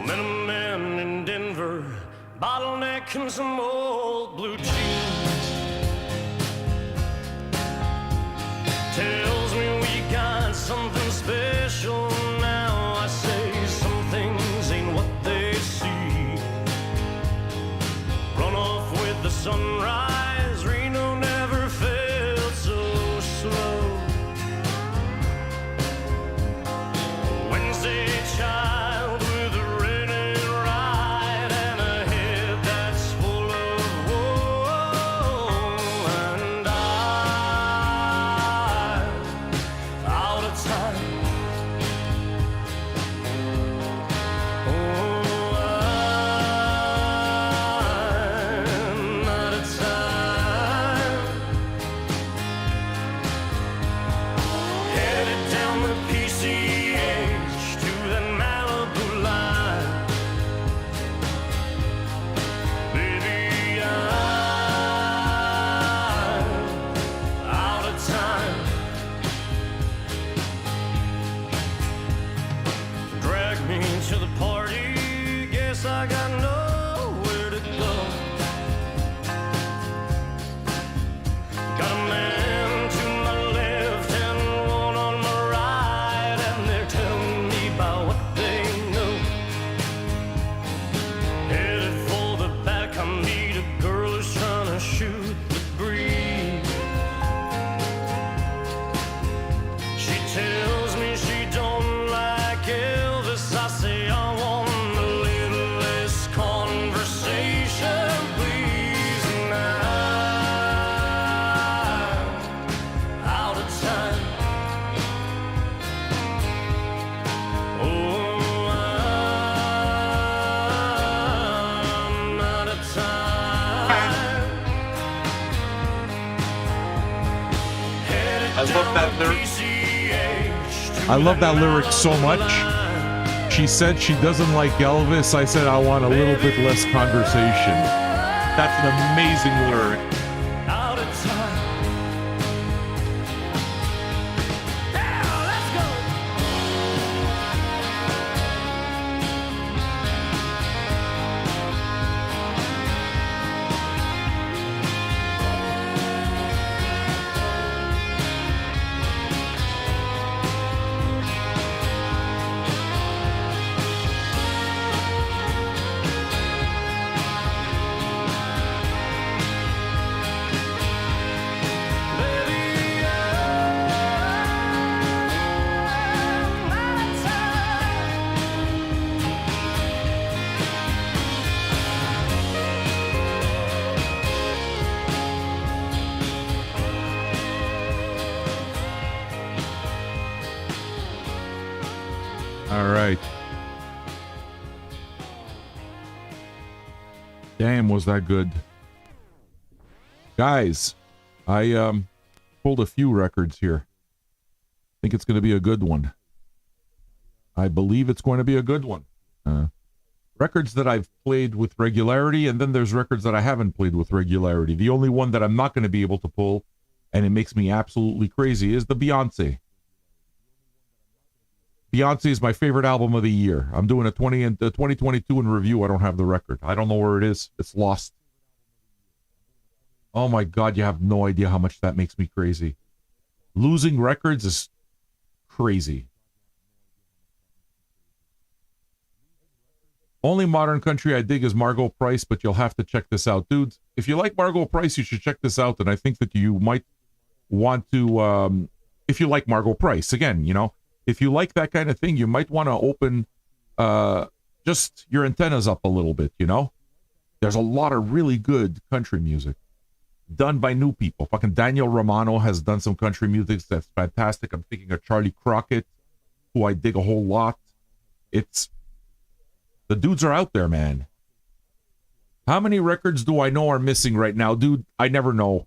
Met a man in Denver, bottlenecking some old blue jeans. Tells me we got something special now. I say some things ain't what they see. Run off with the sunrise, Reno never felt so slow. Wednesday child with a ready ride and a head that's full of woe. And I'm out of time. Oh, I'm out of time. Headed down the PCH to that Malibu line. Baby, I'm out of time. Drag me to the party, guess I got nowhere to go. Got a man to my left and one on my right, and they're telling me about what they know. Headed for the back, I meet a girl who's trying to shoot the breeze. She tells me she don't like Elvis. I say I want a little less conversation, please. And I'm out of time. Oh, I'm out of time. Headed I love that down lyric. PCH to I love that lyric Malibu so much. line. She said she doesn't like Elvis. I said I want a little bit less conversation. That's an amazing lyric. Out of time. Yeah, let's go. Baby, I'm out of time. All right. Damn, was that good. Guys, I pulled a few records here. Think it's going to be a good one. I believe it's going to be a good one. Records that I've played with regularity, and then there's records that I haven't played with regularity. The only one that I'm not going to be able to pull, and it makes me absolutely crazy, is the Beyonce. Beyonce is my favorite album of the year. I'm doing a 2022 in review. I don't have the record. I don't know where it is. It's lost. Oh my God, you have no idea how much that makes me crazy. Losing records is crazy. Only modern country I dig is Margot Price, but you'll have to check this out. Dudes, if you like Margot Price, you should check this out. And I think that you might want to, if you like Margot Price, again, you know, if you like that kind of thing, you might want to open just your antennas up a little bit, you know? There's a lot of really good country music done by new people. Fucking Daniel Romano has done some country music that's fantastic. I'm thinking of Charlie Crockett, who I dig a whole lot. The dudes are out there, man. How many records do I know are missing right now? Dude, I never know.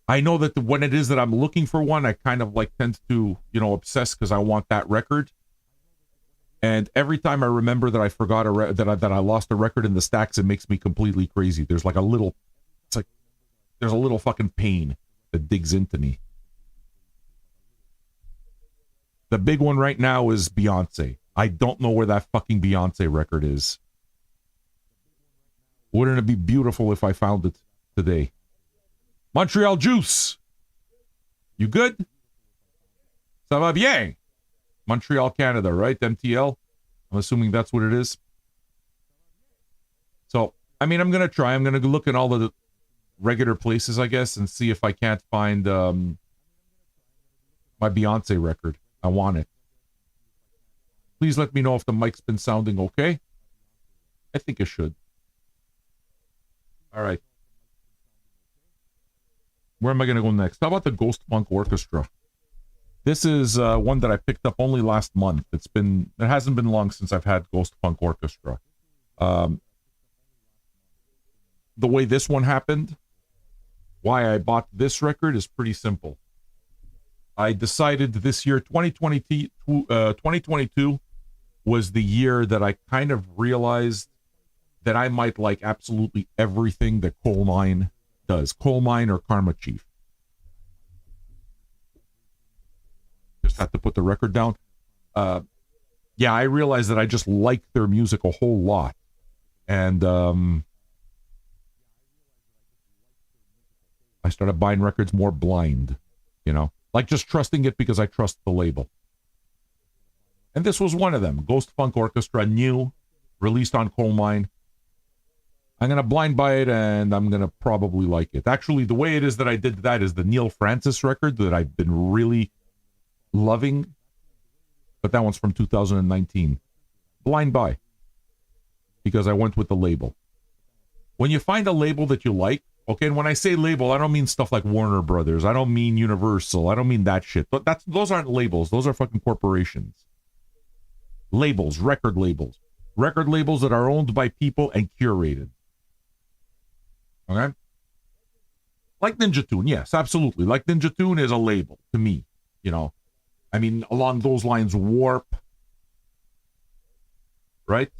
I know that when it is that I'm looking for one, I kind of like tend to, you know, obsess because I want that record. And every time I remember that I forgot that I lost a record in the stacks, it makes me completely crazy. There's like a little, it's like there's a little fucking pain that digs into me. The big one right now is Beyonce. I don't know where that fucking Beyonce record is. Wouldn't it be beautiful if I found it today? Montreal Juice. You good? Ça va bien? Montreal, Canada, right? MTL? I'm assuming that's what it is. So, I mean, I'm going to try. I'm going to look in all the regular places, I guess, and see if I can't find my Beyonce record. I want it. Please let me know if the mic's been sounding okay. I think it should. All right. Where am I going to go next? How about the Ghost Funk Orchestra? This is one that I picked up only last month. It hasn't been long since I've had Ghost Funk Orchestra. The way this one happened, why I bought this record is pretty simple. I decided this year, 2022, was the year that I kind of realized that I might like absolutely everything that Coal Mine does. Coal Mine or Karma Chief. Just had to put the record down. Yeah, I realized that I just like their music a whole lot. And I started buying records more blind, you know, like just trusting it because I trust the label. And this was one of them. Ghost Funk Orchestra, new, released on Coal Mine. I'm going to blind buy it and I'm going to probably like it. Actually, the way it is that I did that is the Neil Francis record that I've been really loving. But that one's from 2019. Blind buy. Because I went with the label. When you find a label that you like, okay, and when I say label, I don't mean stuff like Warner Brothers. I don't mean Universal. I don't mean that shit. But those aren't labels. Those are fucking corporations. Labels, record labels. Record labels that are owned by people and curated. Okay? Like Ninja Tune, yes, absolutely. Like Ninja Tune is a label to me, you know. I mean, along those lines, Warp, right?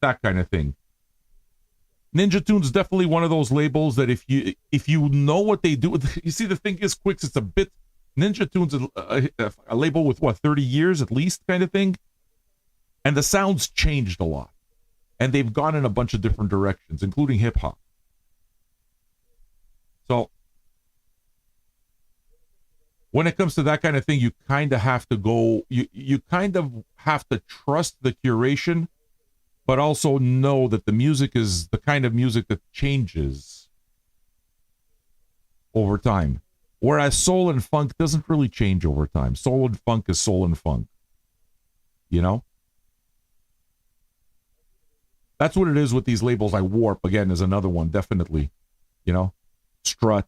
That kind of thing. Ninja Tune's definitely one of those labels that if you know what they do, you see the thing is, Quicks, it's a bit, Ninja Tune's a label with what, 30 years at least kind of thing? And the sound's changed a lot. And they've gone in a bunch of different directions, including hip-hop. So, when it comes to that kind of thing, you kind of have to go, you kind of have to trust the curation, but also know that the music is the kind of music that changes over time. Whereas soul and funk doesn't really change over time. Soul and funk is soul and funk. You know? That's what it is with these labels. Like Warp, again, is another one, definitely. You know? Strut,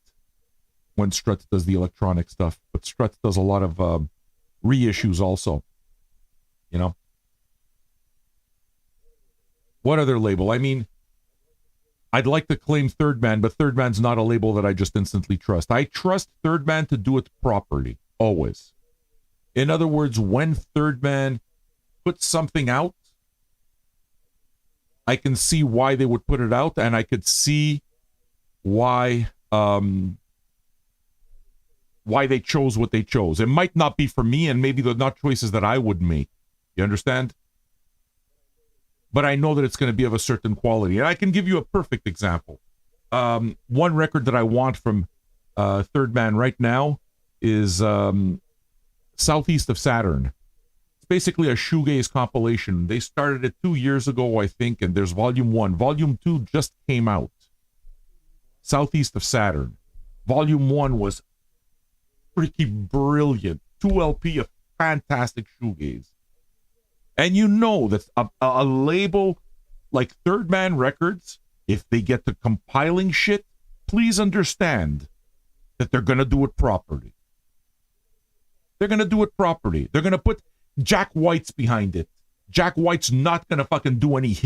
when Strut does the electronic stuff. But Strut does a lot of reissues also. You know? What other label? I mean, I'd like to claim Third Man, but Third Man's not a label that I just instantly trust. I trust Third Man to do it properly, always. In other words, when Third Man puts something out, I can see why they would put it out, and I could see why they chose what they chose. It might not be for me, and maybe they're not choices that I would make. You understand? But I know that it's going to be of a certain quality. And I can give you a perfect example. One record that I want from Third Man right now is Southeast of Saturn. It's basically a shoegaze compilation. They started it 2 years ago, I think, and there's Volume 1. Volume 2 just came out. Southeast of Saturn. Volume 1 was pretty brilliant. 2 LP of fantastic shoegaze. And you know that a label like Third Man Records, if they get to compiling shit, please understand that they're going to do it properly. They're going to do it properly. They're going to put Jack White's behind it. Jack White's not going to fucking do any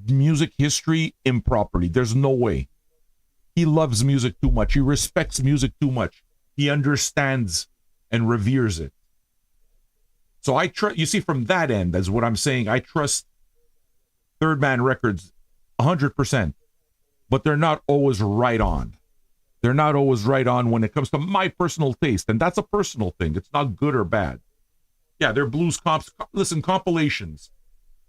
music history improperly. There's no way. He loves music too much. He respects music too much. He understands and reveres it. So I trust, you see, from that end, that's what I'm saying. I trust Third Man Records 100%, but they're not always right on. They're not always right on when it comes to my personal taste, and that's a personal thing. It's not good or bad. Yeah, they're blues comps. Listen, compilations.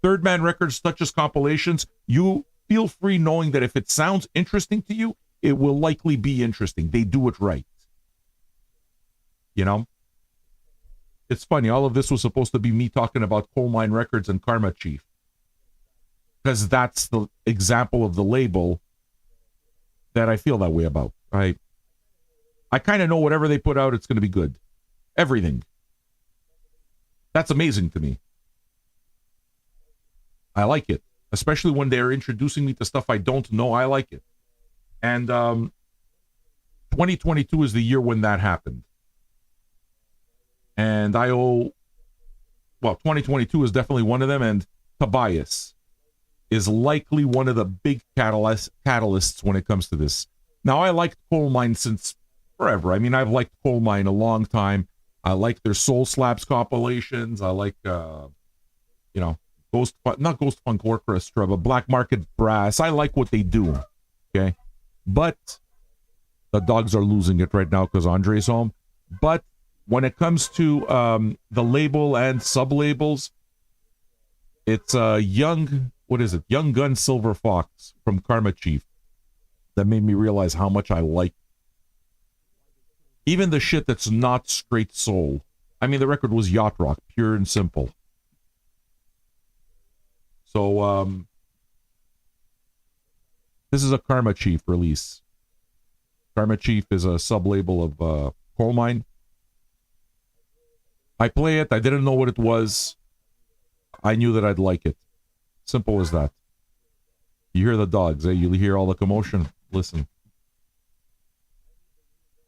Third Man Records touches compilations, you feel free knowing that if it sounds interesting to you, it will likely be interesting. They do it right. You know? It's funny, all of this was supposed to be me talking about Coal Mine Records and Karma Chief. Because that's the example of the label that I feel that way about. I kind of know whatever they put out, it's going to be good. Everything. That's amazing to me. I like it. Especially when they're introducing me to stuff I don't know, I like it. And 2022 is the year when that happened. And 2022 is definitely one of them, and Tobias is likely one of the big catalysts when it comes to this. Now, I liked Coal Mine since forever. I mean, I've liked Coal Mine a long time. I like their Soul Slabs compilations. I like, not Ghost Funk Orchestra, but Black Market Brass. I like what they do, okay? But the dogs are losing it right now because Andre's home. But when it comes to the label and sub-labels, it's Young Gun Silver Fox from Karma Chief that made me realize how much I like even the shit that's not straight soul. I mean, the record was yacht rock, pure and simple. So, this is a Karma Chief release. Karma Chief is a sub-label of Coal Mine. I play it. I didn't know what it was. I knew that I'd like it. Simple as that. You hear the dogs, eh? You hear all the commotion. Listen.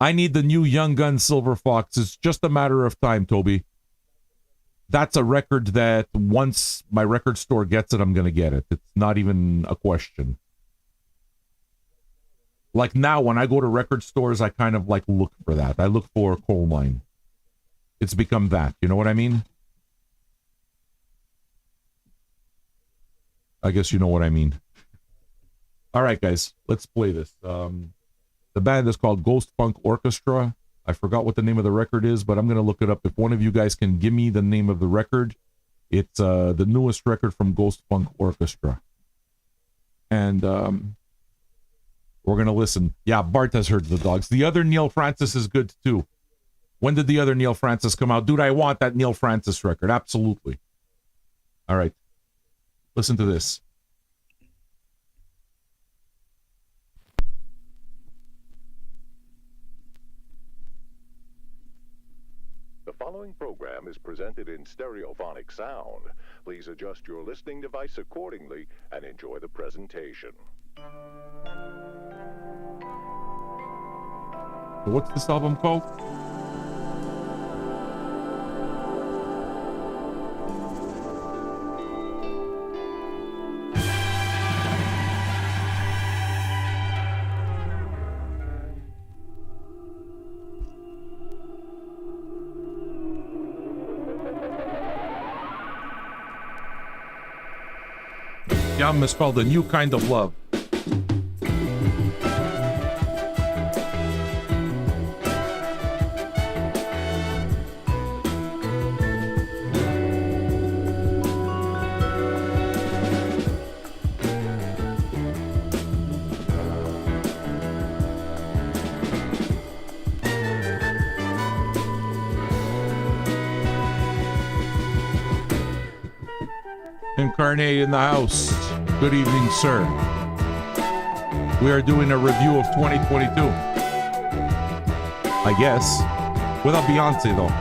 I need the new Young Gun Silver Fox. It's just a matter of time, Toby. That's a record that once my record store gets it, I'm going to get it. It's not even a question. Like now, when I go to record stores, I kind of like look for that. I look for Coal Mine. It's become that. You know what I mean? I guess you know what I mean. All right, guys, let's play this. The band is called Ghost Funk Orchestra. I forgot what the name of the record is, but I'm going to look it up. If one of you guys can give me the name of the record, it's the newest record from Ghost Funk Orchestra. And we're going to listen. Yeah, Bart has heard the dogs. The other Neil Francis is good, too. When did the other Neil Francis come out? Dude, I want that Neil Francis record. Absolutely. All right. Listen to this. The following program is presented in stereophonic sound. Please adjust your listening device accordingly and enjoy the presentation. So what's this album called? The album is called A New Kind of Love. Incarnate in the house. Good evening, sir. We are doing a review of 2022. I guess. Without Beyonce, though.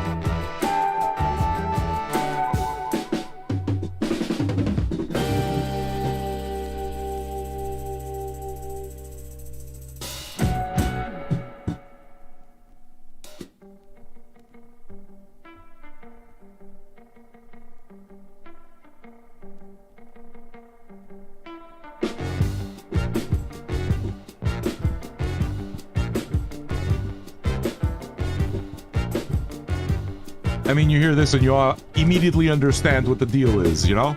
I mean, you hear this and you immediately understand what the deal is, you know?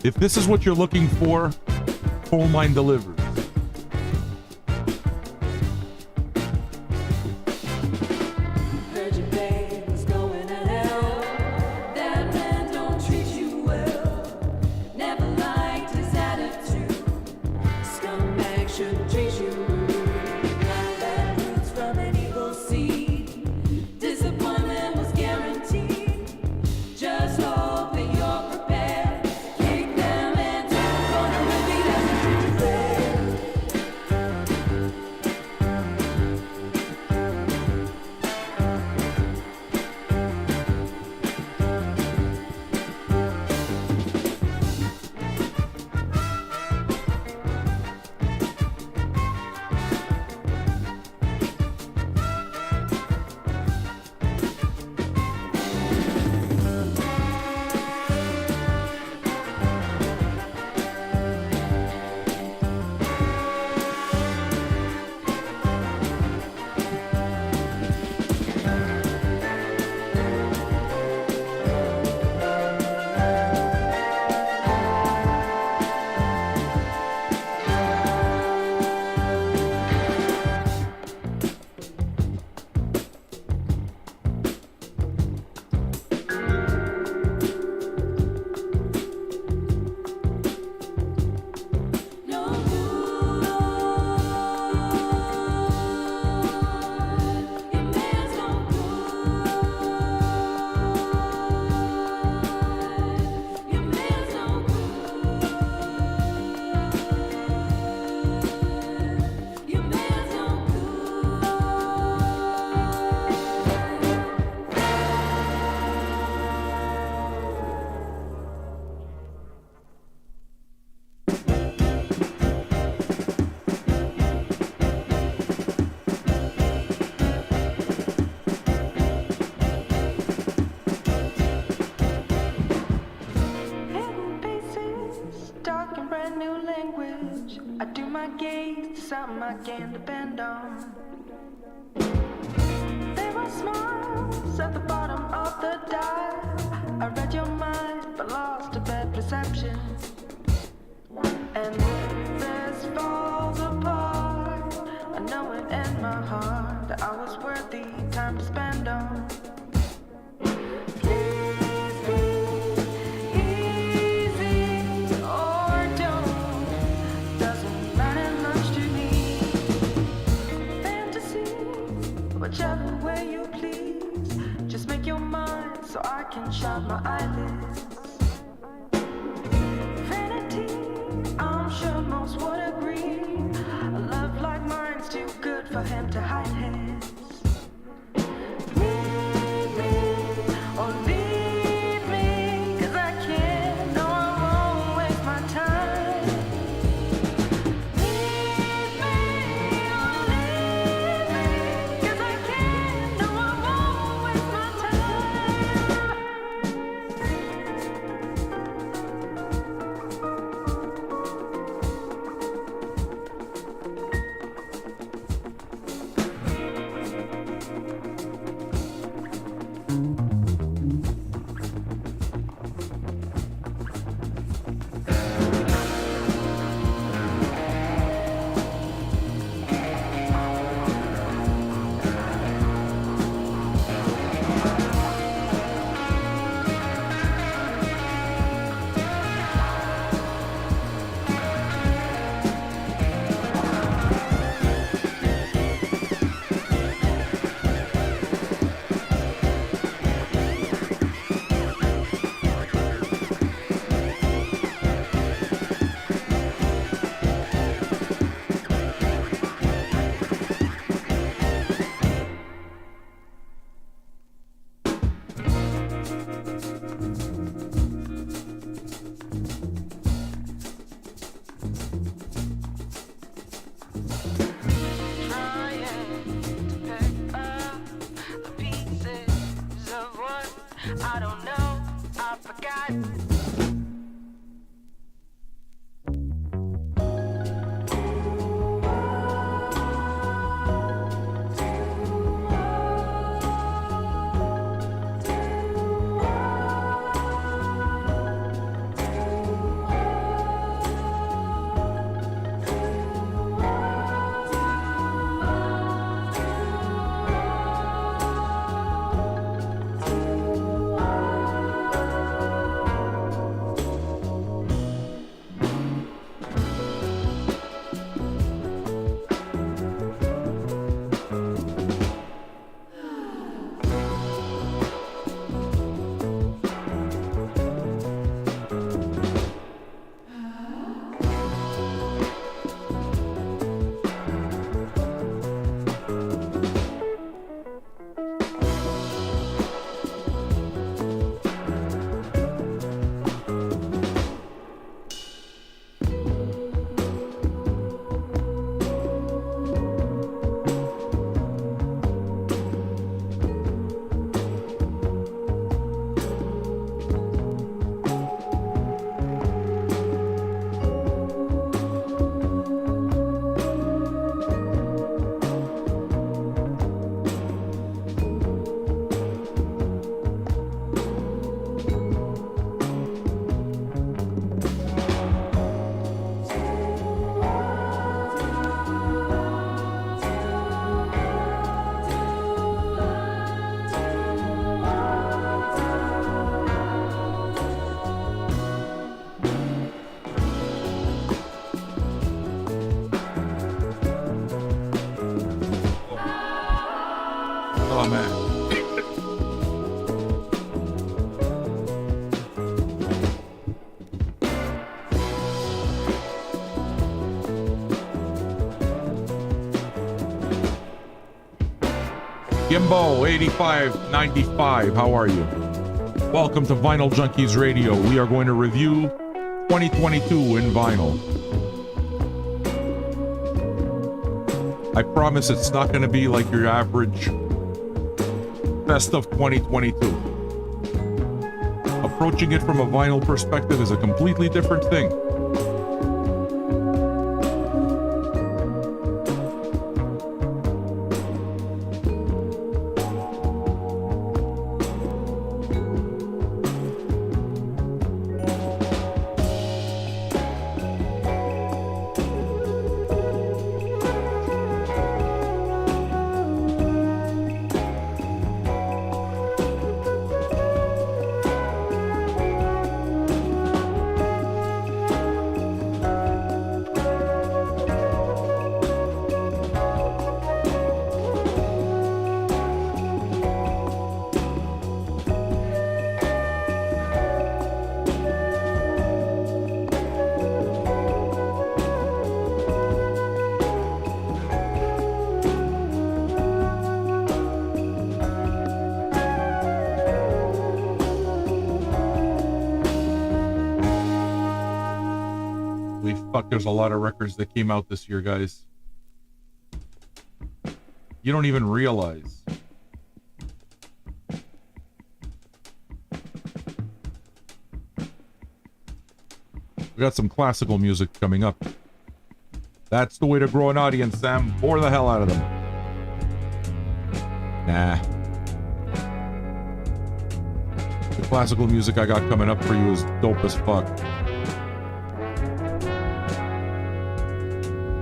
If this is what you're looking for, Coal Mine delivers. Heard your babe was going to hell. That something I can depend on. There are smiles at the bottom of the dial. I read your mind, but lost a bad perception. And this falls apart. I know it in my heart that I was worthy time to spend on. Please be easy or don't. Doesn't matter much to me. Fantasy, whichever way you please. Just make your mind so I can shut my eyelids. I'm sure most would agree. A love like mine's too good for him to hide his. Leave me or leave me, 'cause I can't, no I won't waste my time. Leave me or leave me, 'cause I can't, no I won't waste my time. I don't know, I forgot. Oh man. Gimbo 8595, how are you? Welcome to Vinyl Junkies Radio. We are going to review 2022 in vinyl. I promise it's not going to be like your average best of 2022. Approaching it from a vinyl perspective is a completely different thing. Fuck, there's a lot of records that came out this year, guys. You don't even realize. We got some classical music coming up. That's the way to grow an audience, Sam. Bore the hell out of them. Nah. The classical music I got coming up for you is dope as fuck.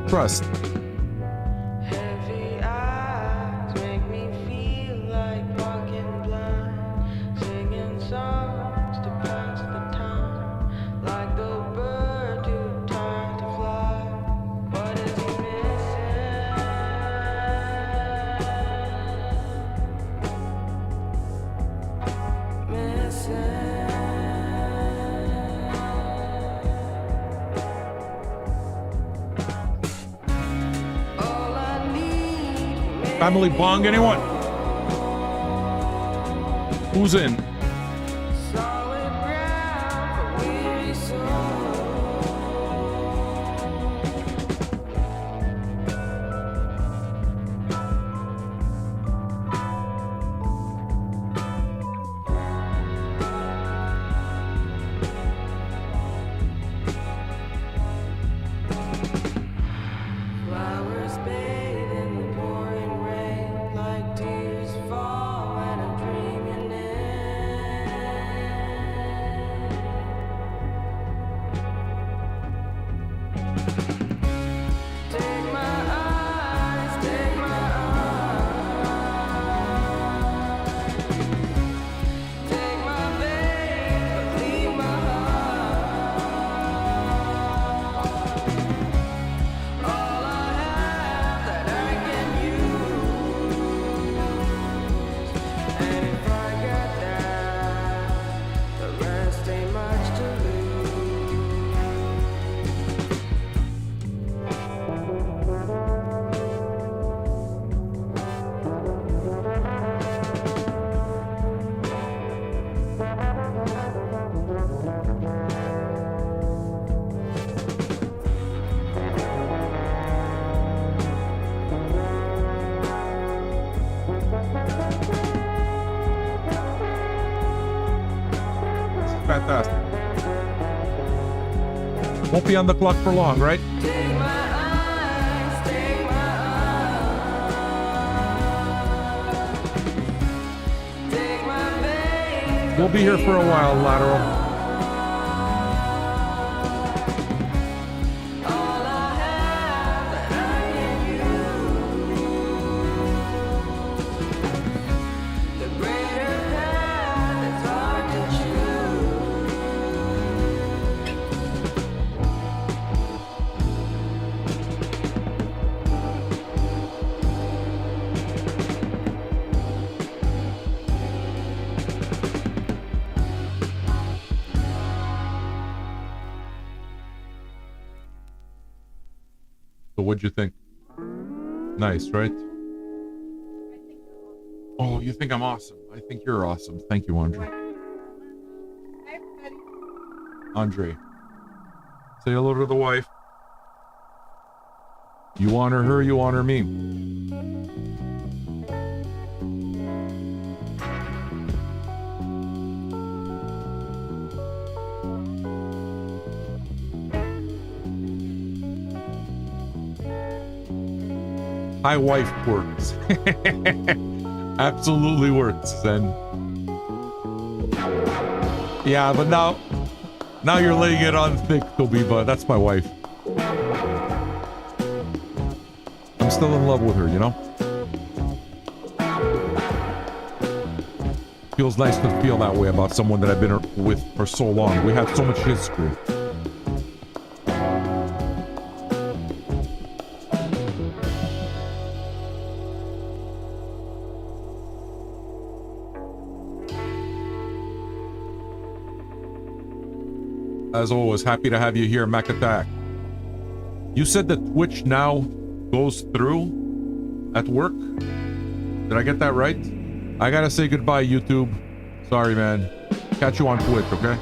Trust. Heavy eyes make me feel like walking blind, singing songs to pass the time, like the bird too tired to fly. What is he missing? All I need. Family bong, anyone? Who's in? Solid ground for weary souls. Flowers bathe in the pouring rain, like tears fall when I dream your name. Take my eyes, take my eyes, take my veins, but leave my heart. All I have that I can use, and if I get that, the rest ain't much to lose. Fantastic. Won't be on the clock for long, right? Take my eyes, take my eyes, take my veins. We'll be here for a while, Lateral. All I have that I can use, the greater path that's hard to choose. So what'd you think? Nice, right? Oh, you think I'm awesome. I think you're awesome. Thank you, Andre. Andre. Say hello to the wife. You honor her, you honor me. My wife works. Absolutely works. And yeah, but now you're laying it on thick, Tobiba. That's my wife. I'm still in love with her, you know? Feels nice to feel that way about someone that I've been with for so long. We have so much history. As always, happy to have you here, Mac Attack. You said that Twitch now goes through at work? Did I get that right? I gotta say goodbye, YouTube. Sorry, man. Catch you on Twitch, okay?